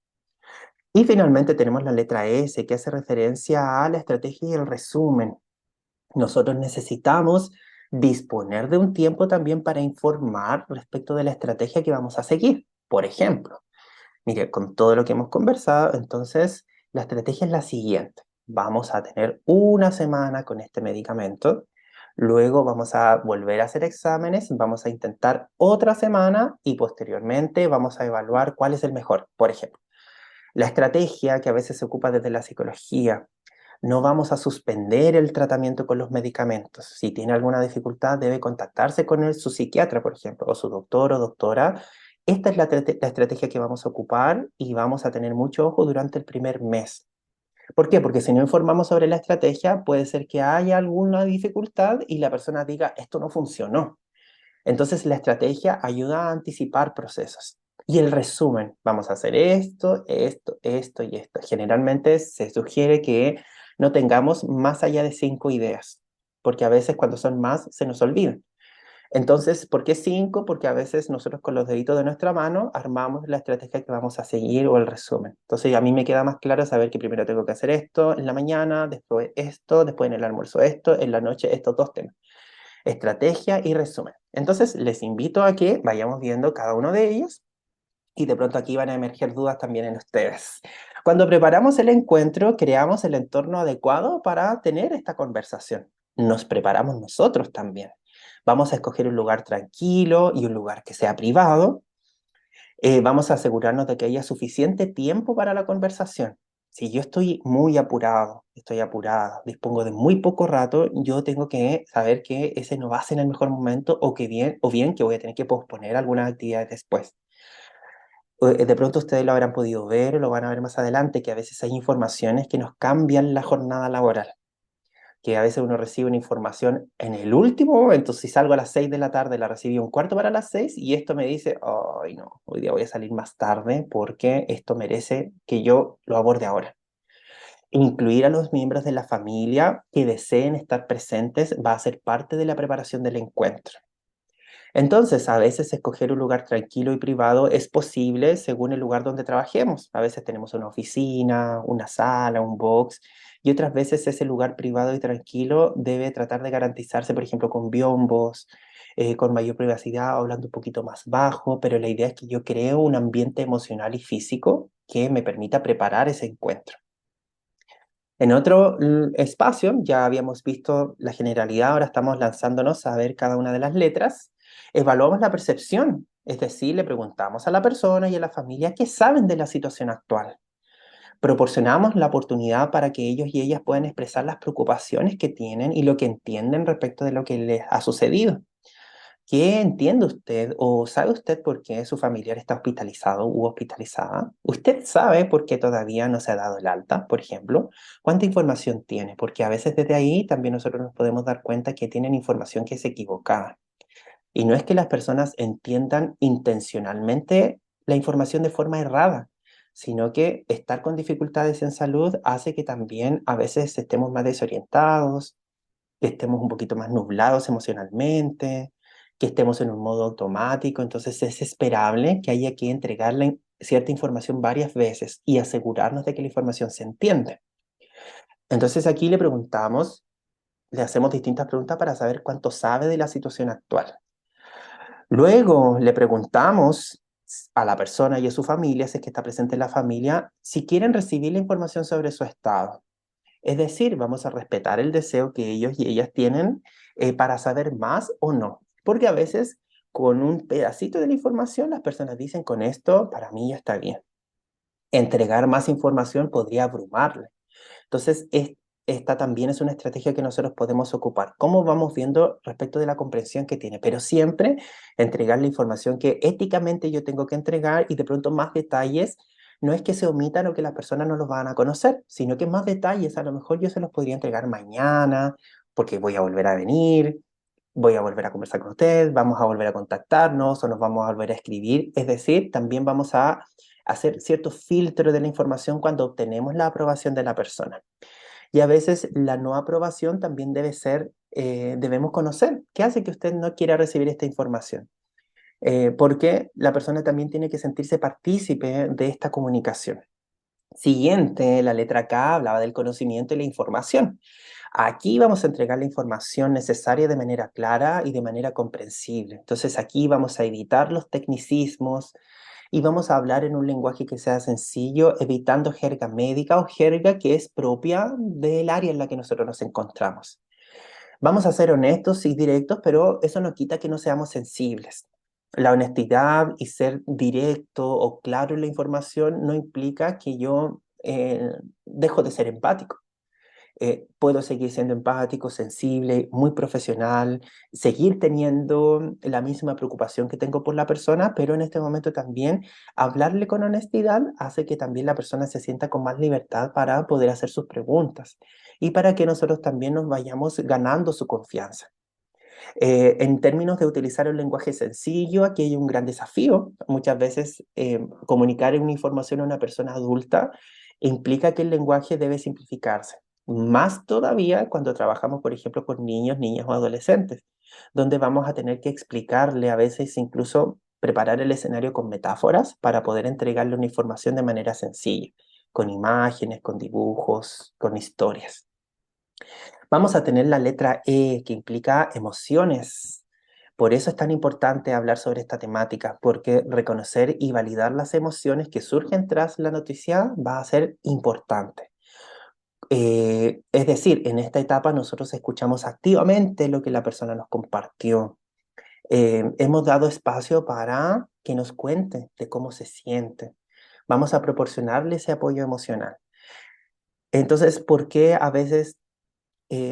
Y finalmente tenemos la letra S, que hace referencia a la estrategia y el resumen. Nosotros necesitamos disponer de un tiempo también para informar respecto de la estrategia que vamos a seguir. Por ejemplo, mire, con todo lo que hemos conversado, entonces la estrategia es la siguiente. Vamos a tener una semana con este medicamento, luego vamos a volver a hacer exámenes, vamos a intentar otra semana y posteriormente vamos a evaluar cuál es el mejor. Por ejemplo, la estrategia que a veces se ocupa desde la psicología. No vamos a suspender el tratamiento con los medicamentos. Si tiene alguna dificultad, debe contactarse con su psiquiatra, por ejemplo, o su doctor o doctora. Esta es la estrategia que vamos a ocupar y vamos a tener mucho ojo durante el primer mes. ¿Por qué? Porque si no informamos sobre la estrategia, puede ser que haya alguna dificultad y la persona diga, esto no funcionó. Entonces la estrategia ayuda a anticipar procesos. Y el resumen, vamos a hacer esto, esto, esto y esto. Generalmente se sugiere que no tengamos más allá de 5 ideas, porque a veces cuando son más se nos olvidan. Entonces, ¿por qué 5? Porque a veces nosotros con los deditos de nuestra mano armamos la estrategia que vamos a seguir o el resumen. Entonces, a mí me queda más claro saber que primero tengo que hacer esto en la mañana, después esto, después en el almuerzo esto, en la noche estos 2 temas. Estrategia y resumen. Entonces, les invito a que vayamos viendo cada uno de ellos y de pronto aquí van a emerger dudas también en ustedes. Cuando preparamos el encuentro, creamos el entorno adecuado para tener esta conversación. Nos preparamos nosotros también. Vamos a escoger un lugar tranquilo y un lugar que sea privado. Vamos a asegurarnos de que haya suficiente tiempo para la conversación. Si yo estoy muy apurado, estoy apurada, dispongo de muy poco rato, yo tengo que saber que ese no va a ser el mejor momento o bien que voy a tener que posponer algunas actividades después. De pronto ustedes lo habrán podido ver o lo van a ver más adelante, que a veces hay informaciones que nos cambian la jornada laboral, que a veces uno recibe una información en el último momento. Si salgo a las 6 de la tarde, la recibí un cuarto para las 6 y esto me dice, ay no, hoy día voy a salir más tarde porque esto merece que yo lo aborde ahora. Incluir a los miembros de la familia que deseen estar presentes va a ser parte de la preparación del encuentro. Entonces, a veces escoger un lugar tranquilo y privado es posible según el lugar donde trabajemos. A veces tenemos una oficina, una sala, un box, y otras veces ese lugar privado y tranquilo debe tratar de garantizarse, por ejemplo, con biombos, con mayor privacidad, hablando un poquito más bajo, pero la idea es que yo creo un ambiente emocional y físico que me permita preparar ese encuentro. En otro espacio, ya habíamos visto la generalidad, ahora estamos lanzándonos a ver cada una de las letras. Evaluamos la percepción, es decir, le preguntamos a la persona y a la familia qué saben de la situación actual. Proporcionamos la oportunidad para que ellos y ellas puedan expresar las preocupaciones que tienen y lo que entienden respecto de lo que les ha sucedido. ¿Qué entiende usted o sabe usted por qué su familiar está hospitalizado u hospitalizada? ¿Usted sabe por qué todavía no se ha dado el alta, por ejemplo? ¿Cuánta información tiene? Porque a veces desde ahí también nosotros nos podemos dar cuenta que tienen información que es equivocada. Y no es que las personas entiendan intencionalmente la información de forma errada, sino que estar con dificultades en salud hace que también a veces estemos más desorientados, que estemos un poquito más nublados emocionalmente, que estemos en un modo automático. Entonces es esperable que haya que entregarle cierta información varias veces y asegurarnos de que la información se entiende. Entonces aquí le preguntamos, le hacemos distintas preguntas para saber cuánto sabe de la situación actual. Luego le preguntamos a la persona y a su familia, si es que está presente en la familia, si quieren recibir la información sobre su estado. Es decir, vamos a respetar el deseo que ellos y ellas tienen para saber más o no. Porque a veces con un pedacito de la información las personas dicen, con esto para mí ya está bien. Entregar más información podría abrumarle. Entonces, esta también es una estrategia que nosotros podemos ocupar. ¿Cómo vamos viendo respecto de la comprensión que tiene? Pero siempre entregar la información que éticamente yo tengo que entregar y de pronto más detalles. No es que se omitan o que las personas no los van a conocer, sino que más detalles a lo mejor yo se los podría entregar mañana, porque voy a volver a venir, voy a volver a conversar con usted, vamos a volver a contactarnos o nos vamos a volver a escribir. Es decir, también vamos a hacer cierto filtro de la información cuando obtenemos la aprobación de la persona. Y a veces la no aprobación también debe ser, debemos conocer qué hace que usted no quiera recibir esta información. Porque la persona también tiene que sentirse partícipe de esta comunicación. Siguiente, la letra K hablaba del conocimiento y la información. Aquí vamos a entregar la información necesaria de manera clara y de manera comprensible. Entonces aquí vamos a evitar los tecnicismos y vamos a hablar en un lenguaje que sea sencillo, evitando jerga médica o jerga que es propia del área en la que nosotros nos encontramos. Vamos a ser honestos y directos, pero eso no quita que no seamos sensibles. La honestidad y ser directo o claro en la información no implica que yo dejo de ser empático. Puedo seguir siendo empático, sensible, muy profesional, seguir teniendo la misma preocupación que tengo por la persona, pero en este momento también hablarle con honestidad hace que también la persona se sienta con más libertad para poder hacer sus preguntas y para que nosotros también nos vayamos ganando su confianza. En términos de utilizar un lenguaje sencillo, aquí hay un gran desafío. Muchas veces comunicar una información a una persona adulta implica que el lenguaje debe simplificarse. Más todavía cuando trabajamos, por ejemplo, con niños, niñas o adolescentes, donde vamos a tener que explicarle a veces incluso preparar el escenario con metáforas para poder entregarle una información de manera sencilla, con imágenes, con dibujos, con historias. Vamos a tener la letra E, que implica emociones. Por eso es tan importante hablar sobre esta temática, porque reconocer y validar las emociones que surgen tras la noticia va a ser importante. Es decir, en esta etapa nosotros escuchamos activamente lo que la persona nos compartió. Hemos dado espacio para que nos cuente de cómo se siente. Vamos a proporcionarle ese apoyo emocional. Entonces, ¿por qué a veces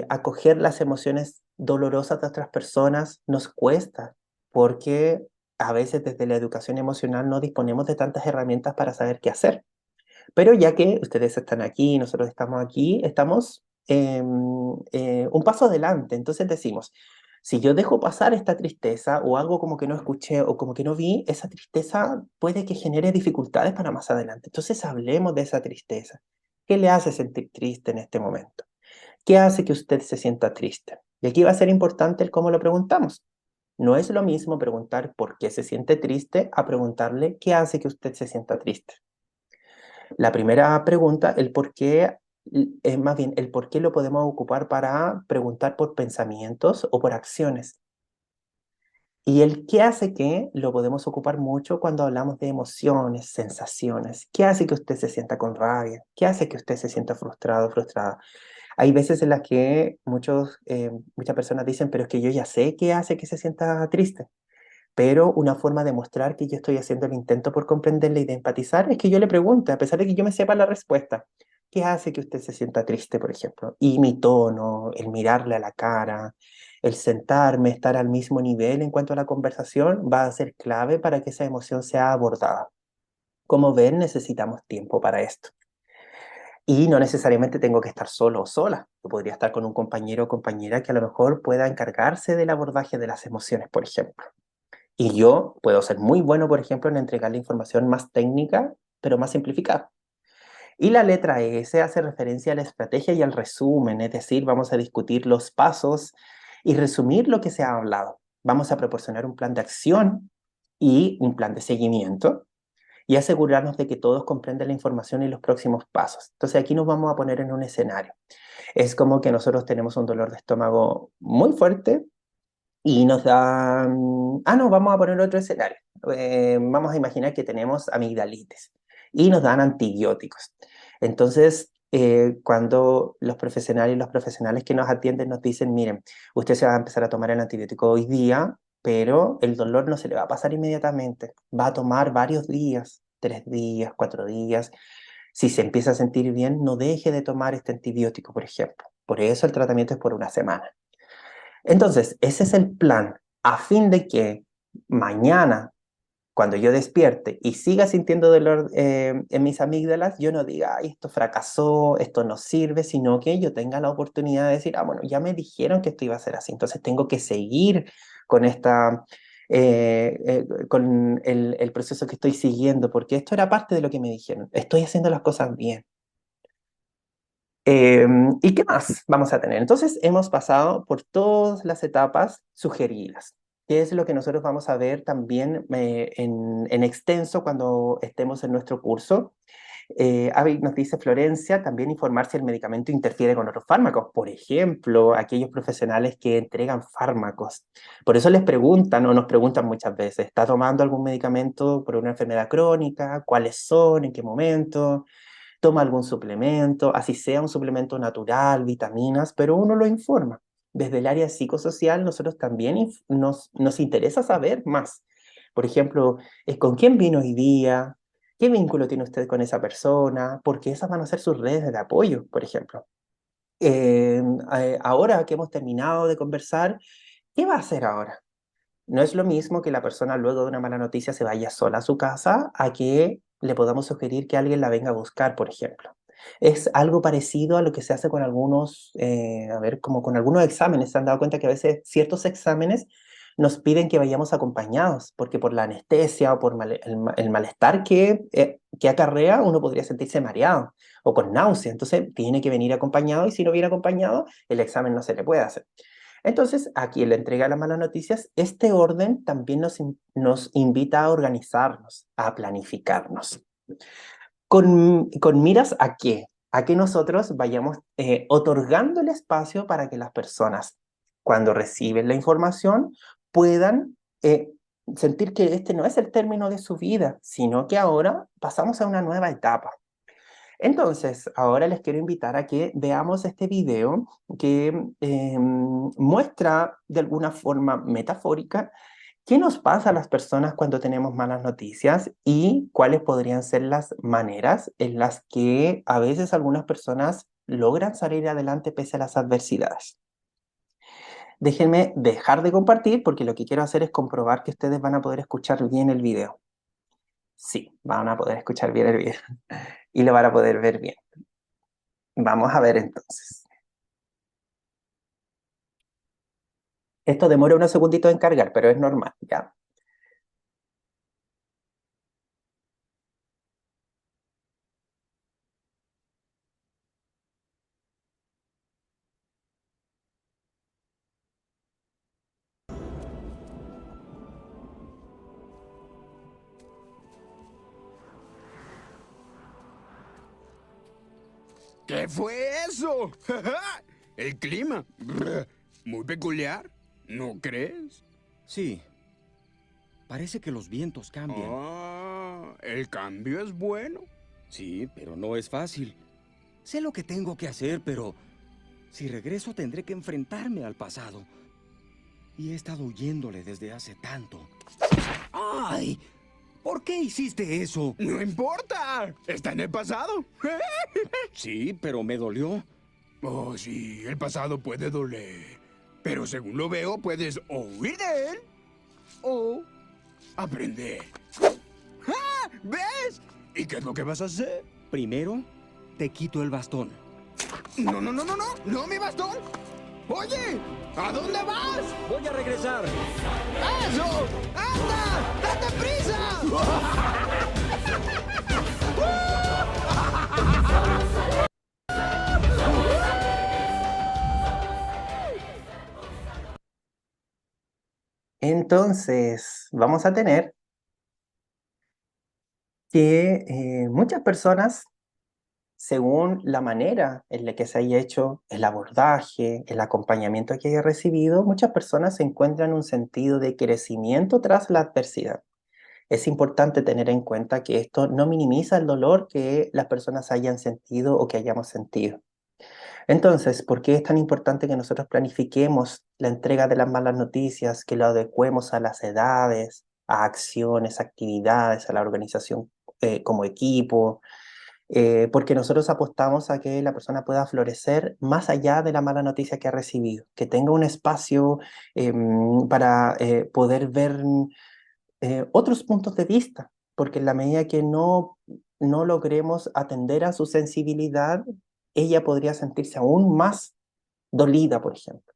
acoger las emociones dolorosas de otras personas nos cuesta? Porque a veces desde la educación emocional no disponemos de tantas herramientas para saber qué hacer. Pero ya que ustedes están aquí, nosotros estamos aquí, estamos un paso adelante. Entonces decimos, si yo dejo pasar esta tristeza o algo como que no escuché o como que no vi, esa tristeza puede que genere dificultades para más adelante. Entonces hablemos de esa tristeza. ¿Qué le hace sentir triste en este momento? ¿Qué hace que usted se sienta triste? Y aquí va a ser importante el cómo lo preguntamos. No es lo mismo preguntar por qué se siente triste a preguntarle qué hace que usted se sienta triste. La primera pregunta, el por qué, es más bien el por qué lo podemos ocupar para preguntar por pensamientos o por acciones. Y el qué hace que lo podemos ocupar mucho cuando hablamos de emociones, sensaciones. ¿Qué hace que usted se sienta con rabia? ¿Qué hace que usted se sienta frustrado, frustrada? Hay veces en las que muchas personas dicen, pero es que yo ya sé qué hace que se sienta triste. Pero una forma de mostrar que yo estoy haciendo el intento por comprenderle y de empatizar es que yo le pregunte, a pesar de que yo me sepa la respuesta, ¿qué hace que usted se sienta triste, por ejemplo? Y mi tono, el mirarle a la cara, el sentarme, estar al mismo nivel en cuanto a la conversación, va a ser clave para que esa emoción sea abordada. Como ven, necesitamos tiempo para esto. Y no necesariamente tengo que estar solo o sola. Yo podría estar con un compañero o compañera que a lo mejor pueda encargarse del abordaje de las emociones, por ejemplo. Y yo puedo ser muy bueno, por ejemplo, en entregar la información más técnica, pero más simplificada. Y la letra S hace referencia a la estrategia y al resumen, es decir, vamos a discutir los pasos y resumir lo que se ha hablado. Vamos a proporcionar un plan de acción y un plan de seguimiento y asegurarnos de que todos comprenden la información y los próximos pasos. Entonces aquí nos vamos a poner en un escenario. Es como que nosotros tenemos un dolor de estómago muy fuerte y nos dan... Ah, no, vamos a poner otro escenario. Vamos a imaginar que tenemos amigdalitis y nos dan antibióticos. Entonces, cuando los profesionales y los profesionales que nos atienden nos dicen, miren, usted se va a empezar a tomar el antibiótico hoy día, pero el dolor no se le va a pasar inmediatamente. Va a tomar varios días, 3 días, 4 días. Si se empieza a sentir bien, no deje de tomar este antibiótico, por ejemplo. Por eso el tratamiento es por una semana. Entonces, ese es el plan, a fin de que mañana, cuando yo despierte y siga sintiendo dolor en mis amígdalas, yo no diga, ay, esto fracasó, esto no sirve, sino que yo tenga la oportunidad de decir, ah, bueno, ya me dijeron que esto iba a ser así, entonces tengo que seguir con con el proceso que estoy siguiendo, porque esto era parte de lo que me dijeron, estoy haciendo las cosas bien. ¿Y qué más vamos a tener? Entonces, hemos pasado por todas las etapas sugeridas, que es lo que nosotros vamos a ver también en extenso cuando estemos en nuestro curso. Avi nos dice Florencia, también informar si el medicamento interfiere con otros fármacos. Por ejemplo, aquellos profesionales que entregan fármacos. Por eso les preguntan o nos preguntan muchas veces, ¿está tomando algún medicamento por una enfermedad crónica? ¿Cuáles son? ¿En qué momento? ¿Toma algún suplemento? Así sea un suplemento natural, vitaminas, pero uno lo informa. Desde el área psicosocial, nosotros también nos interesa saber más. Por ejemplo, ¿con quién vino hoy día? ¿Qué vínculo tiene usted con esa persona? Porque esas van a ser sus redes de apoyo, por ejemplo. Eh, Ahora que hemos terminado de conversar, ¿qué va a hacer ahora? No es lo mismo que la persona luego de una mala noticia se vaya sola a su casa a que le podamos sugerir que alguien la venga a buscar, por ejemplo. Es algo parecido a lo que se hace con algunos, a ver, como con algunos exámenes. Se han dado cuenta que a veces ciertos exámenes nos piden que vayamos acompañados, porque por la anestesia o por el malestar que acarrea, uno podría sentirse mareado o con náusea. Entonces tiene que venir acompañado y si no viene acompañado, el examen no se le puede hacer. Entonces, aquí en la entrega de las malas noticias, este orden también nos invita a organizarnos, a planificarnos. ¿Con miras a qué? A que nosotros vayamos otorgando el espacio para que las personas, cuando reciben la información, puedan sentir que este no es el término de su vida, sino que ahora pasamos a una nueva etapa. Entonces, ahora les quiero invitar a que veamos este video que muestra de alguna forma metafórica qué nos pasa a las personas cuando tenemos malas noticias y cuáles podrían ser las maneras en las que a veces algunas personas logran salir adelante pese a las adversidades. Déjenme dejar de compartir porque lo que quiero hacer es comprobar que ustedes van a poder escuchar bien el video. Sí, van a poder escuchar bien el video y lo van a poder ver bien. Vamos a ver entonces. Esto demora unos segunditos en cargar, pero es normal, ¿ya? ¿Qué fue eso? El clima. Muy peculiar. ¿No crees? Sí, parece que los vientos cambian. Ah, el cambio es bueno. Sí, pero no es fácil. Sé lo que tengo que hacer, pero si regreso tendré que enfrentarme al pasado. Y he estado huyéndole desde hace tanto. ¡Ay! ¿Por qué hiciste eso? No importa. Está en el pasado. Sí, pero me dolió. Oh, sí, el pasado puede doler. Pero según lo veo, puedes o huir de él o aprender. ¡Ah! ¿Ves? ¿Y qué es lo que vas a hacer? Primero, te quito el bastón. No, no, no, no, no. No, mi bastón. Oye, ¿a dónde vas? Voy a regresar. ¡Eso! ¡Anda! ¡Date prisa! Entonces, vamos a tener que muchas personas, según la manera en la que se haya hecho el abordaje, el acompañamiento que haya recibido, muchas personas encuentran un sentido de crecimiento tras la adversidad. Es importante tener en cuenta que esto no minimiza el dolor que las personas hayan sentido o que hayamos sentido. Entonces, ¿por qué es tan importante que nosotros planifiquemos la entrega de las malas noticias, que lo adecuemos a las edades, a acciones, actividades, a la organización como equipo? Porque nosotros apostamos a que la persona pueda florecer más allá de la mala noticia que ha recibido, que tenga un espacio para poder ver otros puntos de vista, porque en la medida que no logremos atender a su sensibilidad, ella podría sentirse aún más dolida, por ejemplo.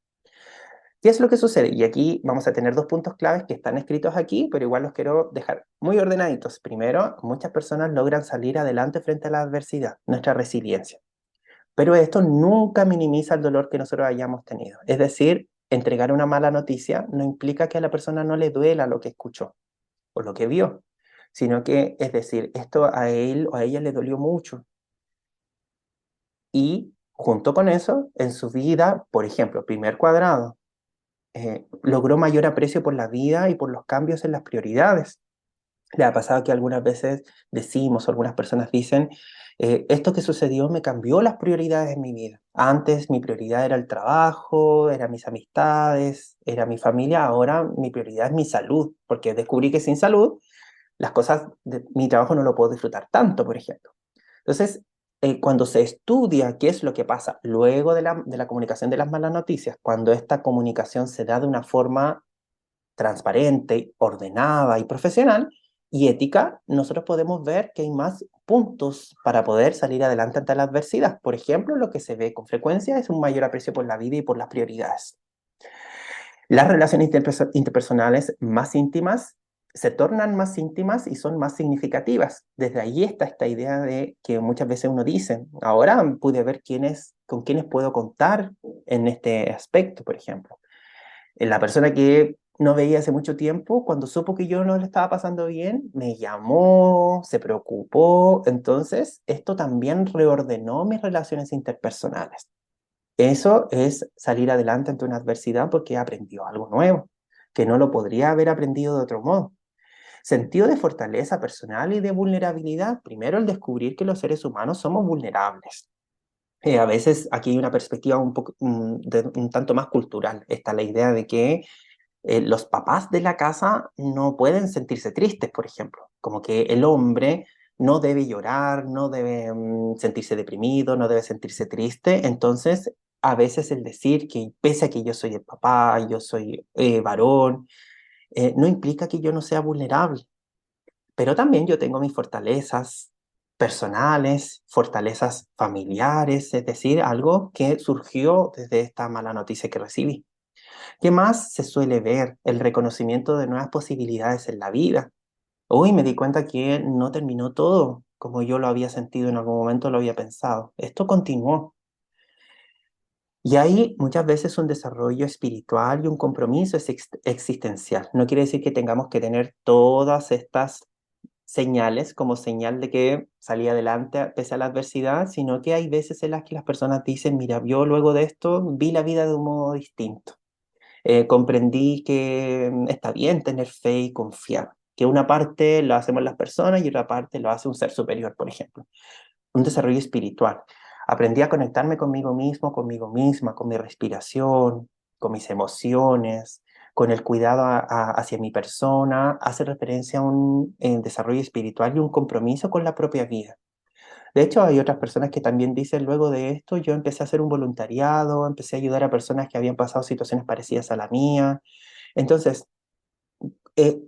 ¿Qué es lo que sucede? Y aquí vamos a tener dos puntos claves que están escritos aquí, pero igual los quiero dejar muy ordenaditos. Primero, muchas personas logran salir adelante frente a la adversidad, nuestra resiliencia. Pero esto nunca minimiza el dolor que nosotros hayamos tenido. Es decir, entregar una mala noticia no implica que a la persona no le duela lo que escuchó o lo que vio, sino que, es decir, esto a él o a ella le dolió mucho. Y junto con eso, en su vida, por ejemplo, primer cuadrado, logró mayor aprecio por la vida y por los cambios en las prioridades. Le ha pasado que algunas veces decimos, o algunas personas dicen, esto que sucedió me cambió las prioridades en mi vida. Antes mi prioridad era el trabajo, eran mis amistades, era mi familia, ahora mi prioridad es mi salud, porque descubrí que sin salud las cosas de mi trabajo no lo puedo disfrutar tanto, por ejemplo. Entonces, cuando se estudia qué es lo que pasa luego de la comunicación de las malas noticias, cuando esta comunicación se da de una forma transparente, ordenada y profesional y ética, nosotros podemos ver que hay más puntos para poder salir adelante ante la adversidad. Por ejemplo, lo que se ve con frecuencia es un mayor aprecio por la vida y por las prioridades. Las relaciones interpersonales más íntimas se tornan más íntimas y son más significativas. Desde ahí está esta idea de que muchas veces uno dice, ahora pude ver con quiénes puedo contar en este aspecto, por ejemplo. La persona que no veía hace mucho tiempo, cuando supo que yo no le estaba pasando bien, me llamó, se preocupó. Entonces, esto también reordenó mis relaciones interpersonales. Eso es salir adelante ante una adversidad porque aprendió algo nuevo, que no lo podría haber aprendido de otro modo. Sentido de fortaleza personal y de vulnerabilidad. Primero, el descubrir que los seres humanos somos vulnerables. A veces aquí hay una perspectiva un tanto más cultural. Está la idea de que los papás de la casa no pueden sentirse tristes, por ejemplo. Como que el hombre no debe llorar, no debe sentirse deprimido, no debe sentirse triste. Entonces, a veces el decir que pese a que yo soy el papá, yo soy varón, no implica que yo no sea vulnerable. Pero también yo tengo mis fortalezas personales, fortalezas familiares, es decir, algo que surgió desde esta mala noticia que recibí. ¿Qué más se suele ver? El reconocimiento de nuevas posibilidades en la vida. Hoy me di cuenta que no terminó todo como yo lo había sentido en algún momento, lo había pensado. Esto continuó. Y hay muchas veces un desarrollo espiritual y un compromiso existencial. No quiere decir que tengamos que tener todas estas señales como señal de que salí adelante pese a la adversidad, sino que hay veces en las que las personas dicen, mira, yo luego de esto vi la vida de un modo distinto. Comprendí que está bien tener fe y confiar, que una parte lo hacemos las personas y otra parte lo hace un ser superior, por ejemplo. Un desarrollo espiritual. Aprendí a conectarme conmigo mismo, conmigo misma, con mi respiración, con mis emociones, con el cuidado hacia mi persona. Hace referencia a un desarrollo espiritual y un compromiso con la propia vida. De hecho, hay otras personas que también dicen, luego de esto, yo empecé a hacer un voluntariado, empecé a ayudar a personas que habían pasado situaciones parecidas a la mía. Entonces,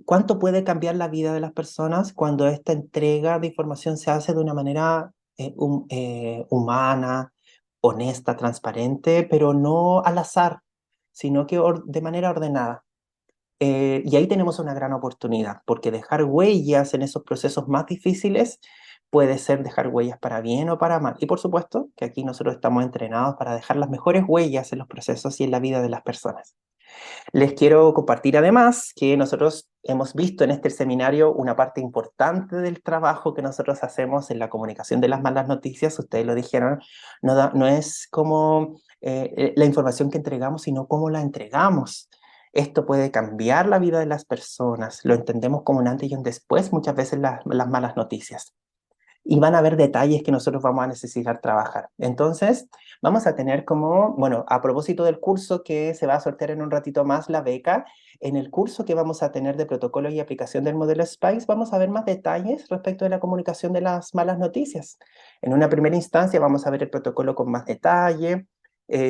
¿cuánto puede cambiar la vida de las personas cuando esta entrega de información se hace de una manera humana, honesta, transparente, pero no al azar, sino que de manera ordenada? Y ahí tenemos una gran oportunidad, porque dejar huellas en esos procesos más difíciles puede ser dejar huellas para bien o para mal. Y por supuesto que aquí nosotros estamos entrenados para dejar las mejores huellas en los procesos y en la vida de las personas. Les quiero compartir además que nosotros hemos visto en este seminario una parte importante del trabajo que nosotros hacemos en la comunicación de las malas noticias. Ustedes lo dijeron, no es como la información que entregamos, sino cómo la entregamos. Esto puede cambiar la vida de las personas. Lo entendemos como un antes y un después, muchas veces las malas noticias. Y van a haber detalles que nosotros vamos a necesitar trabajar. Entonces, vamos a tener como, bueno, a propósito del curso que se va a sortear en un ratito más, la beca, en el curso que vamos a tener de protocolo y aplicación del modelo SPICE, vamos a ver más detalles respecto de la comunicación de las malas noticias. En una primera instancia vamos a ver el protocolo con más detalle,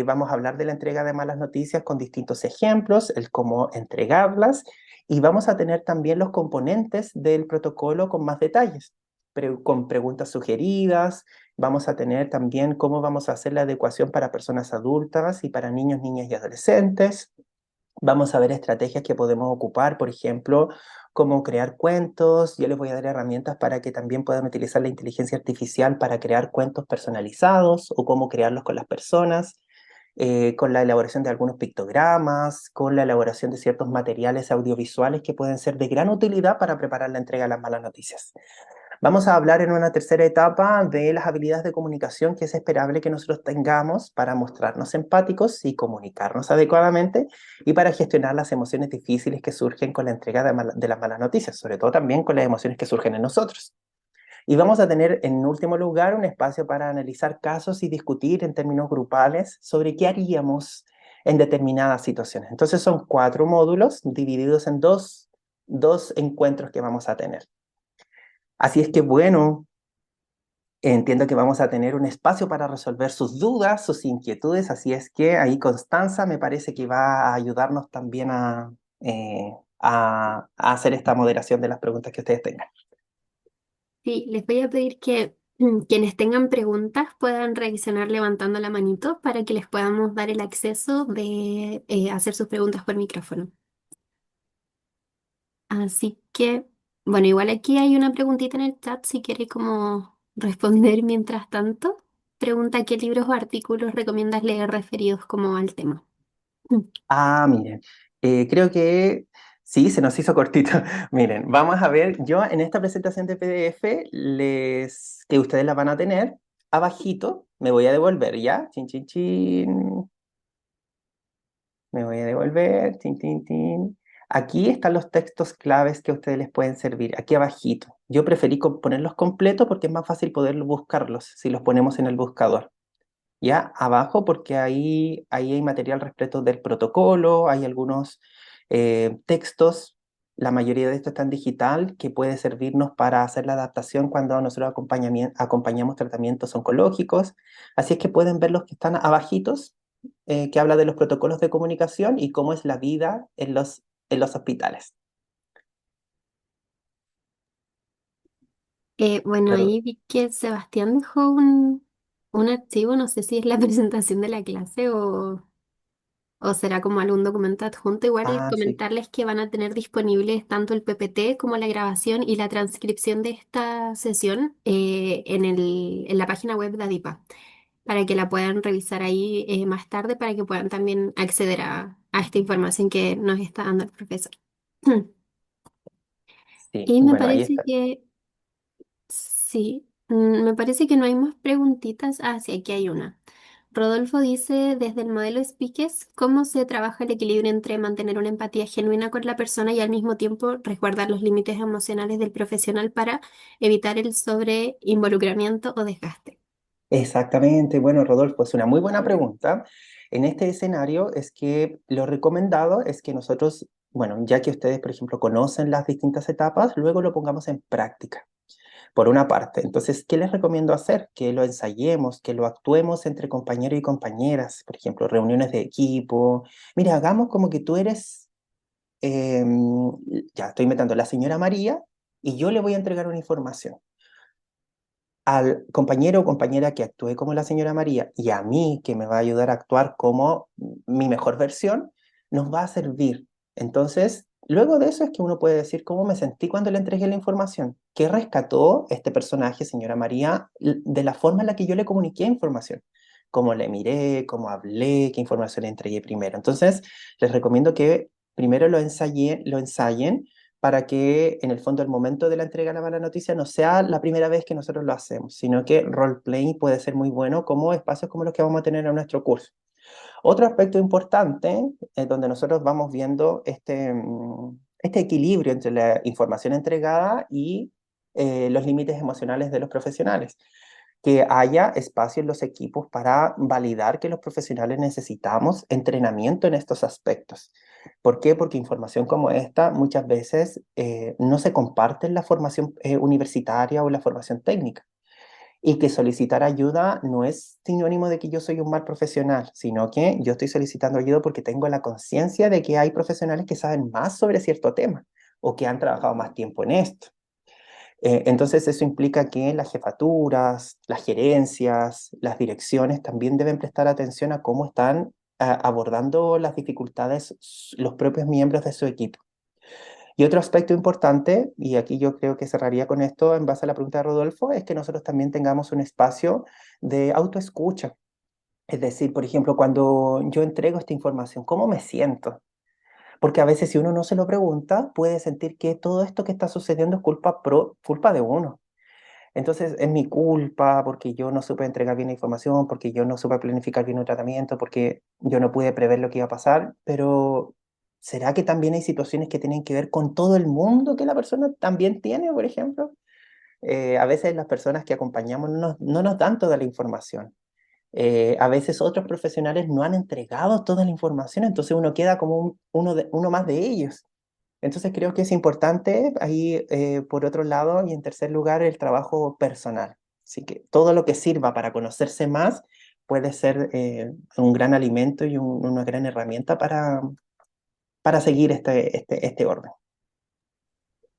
vamos a hablar de la entrega de malas noticias con distintos ejemplos, el cómo entregarlas, y vamos a tener también los componentes del protocolo con más detalles, con preguntas sugeridas. Vamos a tener también cómo vamos a hacer la adecuación para personas adultas y para niños, niñas y adolescentes. Vamos a ver estrategias que podemos ocupar, por ejemplo, cómo crear cuentos. Yo les voy a dar herramientas para que también puedan utilizar la inteligencia artificial para crear cuentos personalizados o cómo crearlos con las personas, con la elaboración de algunos pictogramas, con la elaboración de ciertos materiales audiovisuales que pueden ser de gran utilidad para preparar la entrega de las malas noticias. Vamos a hablar en una tercera etapa de las habilidades de comunicación que es esperable que nosotros tengamos para mostrarnos empáticos y comunicarnos adecuadamente y para gestionar las emociones difíciles que surgen con la entrega de las malas noticias, sobre todo también con las emociones que surgen en nosotros. Y vamos a tener en último lugar un espacio para analizar casos y discutir en términos grupales sobre qué haríamos en determinadas situaciones. Entonces son 4 módulos divididos en dos encuentros que vamos a tener. Así es que bueno, entiendo que vamos a tener un espacio para resolver sus dudas, sus inquietudes, así es que ahí Constanza me parece que va a ayudarnos también a hacer esta moderación de las preguntas que ustedes tengan. Sí, les voy a pedir que quienes tengan preguntas puedan reaccionar levantando la manito para que les podamos dar el acceso de hacer sus preguntas por micrófono. Así que, bueno, igual aquí hay una preguntita en el chat si quiere como responder mientras tanto. Pregunta qué libros o artículos recomiendas leer referidos como al tema. Miren, creo que sí, se nos hizo cortito. Miren, vamos a ver, yo en esta presentación de PDF que ustedes la van a tener, abajito, me voy a devolver, ¿ya? Chin, chin, chin. Me voy a devolver, tin, tin, tin. Aquí están los textos claves que a ustedes les pueden servir, aquí abajito. Yo preferí ponerlos completos porque es más fácil poder buscarlos si los ponemos en el buscador. Ya abajo, porque ahí hay material respecto del protocolo, hay algunos textos, la mayoría de esto está en digital, que puede servirnos para hacer la adaptación cuando nosotros acompañamos tratamientos oncológicos. Así es que pueden ver los que están abajitos, que habla de los protocolos de comunicación y cómo es la vida en los hospitales. Bueno, Pero- ahí vi que Sebastián dejó un archivo, no sé si es la presentación de la clase o será como algún documento adjunto. Igual sí. comentarles que van a tener disponibles tanto el PPT como la grabación y la transcripción de esta sesión en la página web de ADIPA, para que la puedan revisar ahí más tarde, para que puedan también acceder a esta información que nos está dando el profesor. Sí, Y me bueno, ahí parece está. que sí, me parece que no hay más preguntitas. Ah, sí, aquí hay una. Rodolfo dice, desde el modelo Speakers, ¿cómo se trabaja el equilibrio entre mantener una empatía genuina con la persona y al mismo tiempo resguardar los límites emocionales del profesional para evitar el sobreinvolucramiento o desgaste? Exactamente, bueno, Rodolfo, es una muy buena pregunta. En este escenario es que lo recomendado es que nosotros, bueno, ya que ustedes, por ejemplo, conocen las distintas etapas, luego lo pongamos en práctica, por una parte. Entonces, ¿qué les recomiendo hacer? Que lo ensayemos, que lo actuemos entre compañeros y compañeras, por ejemplo, reuniones de equipo. Mira, hagamos como que tú eres, ya estoy metiendo la señora María y yo le voy a entregar una información al compañero o compañera que actúe como la señora María y a mí, que me va a ayudar a actuar como mi mejor versión, nos va a servir. Entonces, luego de eso es que uno puede decir cómo me sentí cuando le entregué la información, qué rescató este personaje, señora María, de la forma en la que yo le comuniqué información, cómo le miré, cómo hablé, qué información le entregué primero. Entonces, les recomiendo que primero lo ensayen para que en el fondo el momento de la entrega de la mala noticia no sea la primera vez que nosotros lo hacemos, sino que role-playing puede ser muy bueno como espacios como los que vamos a tener en nuestro curso. Otro aspecto importante es donde nosotros vamos viendo este equilibrio entre la información entregada y los límites emocionales de los profesionales. Que haya espacio en los equipos para validar que los profesionales necesitamos entrenamiento en estos aspectos. ¿Por qué? Porque información como esta muchas veces no se comparte en la formación universitaria o la formación técnica. Y que solicitar ayuda no es sinónimo de que yo soy un mal profesional, sino que yo estoy solicitando ayuda porque tengo la conciencia de que hay profesionales que saben más sobre cierto tema o que han trabajado más tiempo en esto. Entonces eso implica que las jefaturas, las gerencias, las direcciones también deben prestar atención a cómo están abordando las dificultades los propios miembros de su equipo. Y otro aspecto importante, y aquí yo creo que cerraría con esto en base a la pregunta de Rodolfo, es que nosotros también tengamos un espacio de autoescucha. Es decir, por ejemplo, cuando yo entrego esta información, ¿cómo me siento? Porque a veces si uno no se lo pregunta, puede sentir que todo esto que está sucediendo es culpa de uno. Entonces es mi culpa porque yo no supe entregar bien la información, porque yo no supe planificar bien el tratamiento, porque yo no pude prever lo que iba a pasar, pero ¿será que también hay situaciones que tienen que ver con todo el mundo que la persona también tiene, por ejemplo? A veces las personas que acompañamos no nos dan toda la información. A veces otros profesionales no han entregado toda la información, entonces uno queda como uno más de ellos. Entonces creo que es importante ahí, por otro lado, y en tercer lugar, el trabajo personal. Así que todo lo que sirva para conocerse más puede ser un gran alimento y una gran herramienta para seguir este orden.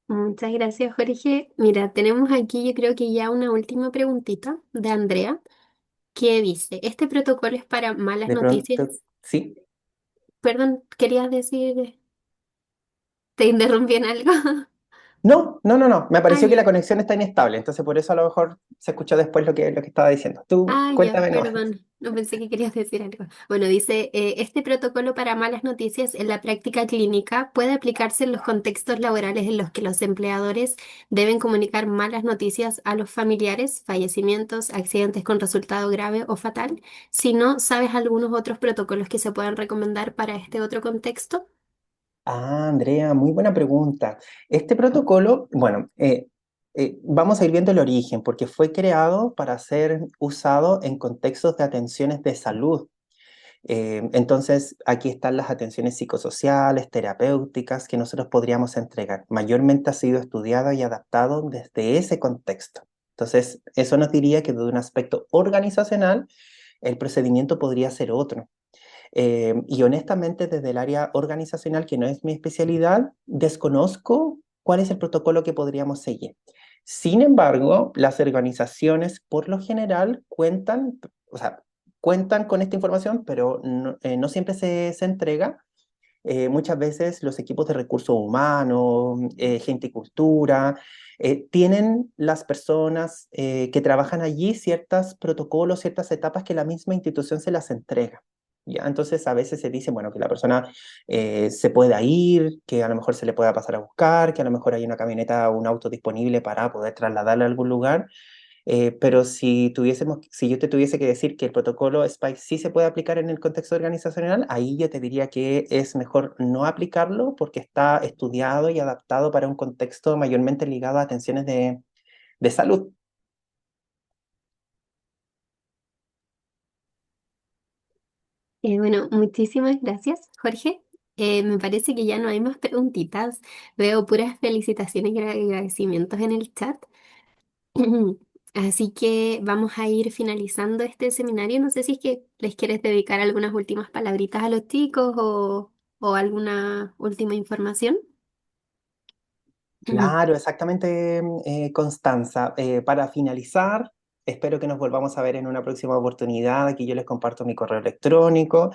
Muchas gracias, Jorge. Mira, tenemos aquí yo creo que ya una última preguntita de Andrea que dice, ¿este protocolo es para malas De pronto, noticias? sí. Perdón, querías decir, ¿te interrumpí en algo? No, no, no, no. Me Ah, pareció que la ya. conexión está inestable, entonces por eso a lo mejor se escuchó después lo que estaba diciendo. Tú Ah, ya, cuéntame nomás. perdón. No pensé que querías decir algo. Bueno, dice, este protocolo para malas noticias en la práctica clínica puede aplicarse en los contextos laborales en los que los empleadores deben comunicar malas noticias a los familiares, fallecimientos, accidentes con resultado grave o fatal. Si no, ¿sabes algunos otros protocolos que se puedan recomendar para este otro contexto? Ah, Andrea, muy buena pregunta. Este protocolo, bueno, vamos a ir viendo el origen, porque fue creado para ser usado en contextos de atenciones de salud. Entonces, aquí están las atenciones psicosociales, terapéuticas que nosotros podríamos entregar. Mayormente ha sido estudiado y adaptado desde ese contexto. Entonces, eso nos diría que desde un aspecto organizacional, el procedimiento podría ser otro. Y honestamente, desde el área organizacional, que no es mi especialidad, desconozco cuál es el protocolo que podríamos seguir. Sin embargo, las organizaciones por lo general cuentan, o sea, cuentan con esta información, pero no siempre se entrega. Muchas veces los equipos de recursos humanos, gente y cultura, tienen las personas que trabajan allí ciertos protocolos, ciertas etapas que la misma institución se las entrega. ¿Ya? Entonces a veces se dice, bueno, que la persona se pueda ir, que a lo mejor se le pueda pasar a buscar, que a lo mejor hay una camioneta o un auto disponible para poder trasladarle a algún lugar. Pero si yo te tuviese que decir que el protocolo SPICE sí se puede aplicar en el contexto organizacional, ahí yo te diría que es mejor no aplicarlo porque está estudiado y adaptado para un contexto mayormente ligado a atenciones de salud. Bueno, muchísimas gracias, Jorge. Me parece que ya no hay más preguntitas. Veo puras felicitaciones y agradecimientos en el chat. Así que vamos a ir finalizando este seminario. No sé si es que les quieres dedicar algunas últimas palabritas a los chicos o alguna última información. Claro, exactamente, Constanza. Para finalizar, espero que nos volvamos a ver en una próxima oportunidad. Aquí yo les comparto mi correo electrónico.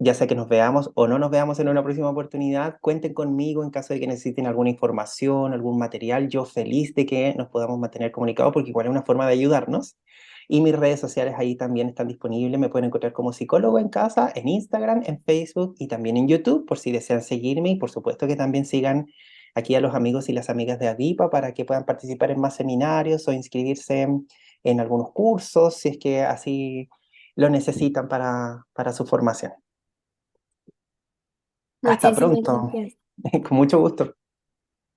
Ya sea que nos veamos o no nos veamos en una próxima oportunidad, cuenten conmigo en caso de que necesiten alguna información, algún material. Yo feliz de que nos podamos mantener comunicados porque igual es una forma de ayudarnos. Y mis redes sociales ahí también están disponibles. Me pueden encontrar como psicólogo en casa, en Instagram, en Facebook y también en YouTube por si desean seguirme. Y por supuesto que también sigan aquí a los amigos y las amigas de Adipa para que puedan participar en más seminarios o inscribirse en algunos cursos si es que así lo necesitan para su formación. Hasta Muchísimas pronto. gracias. Con mucho gusto.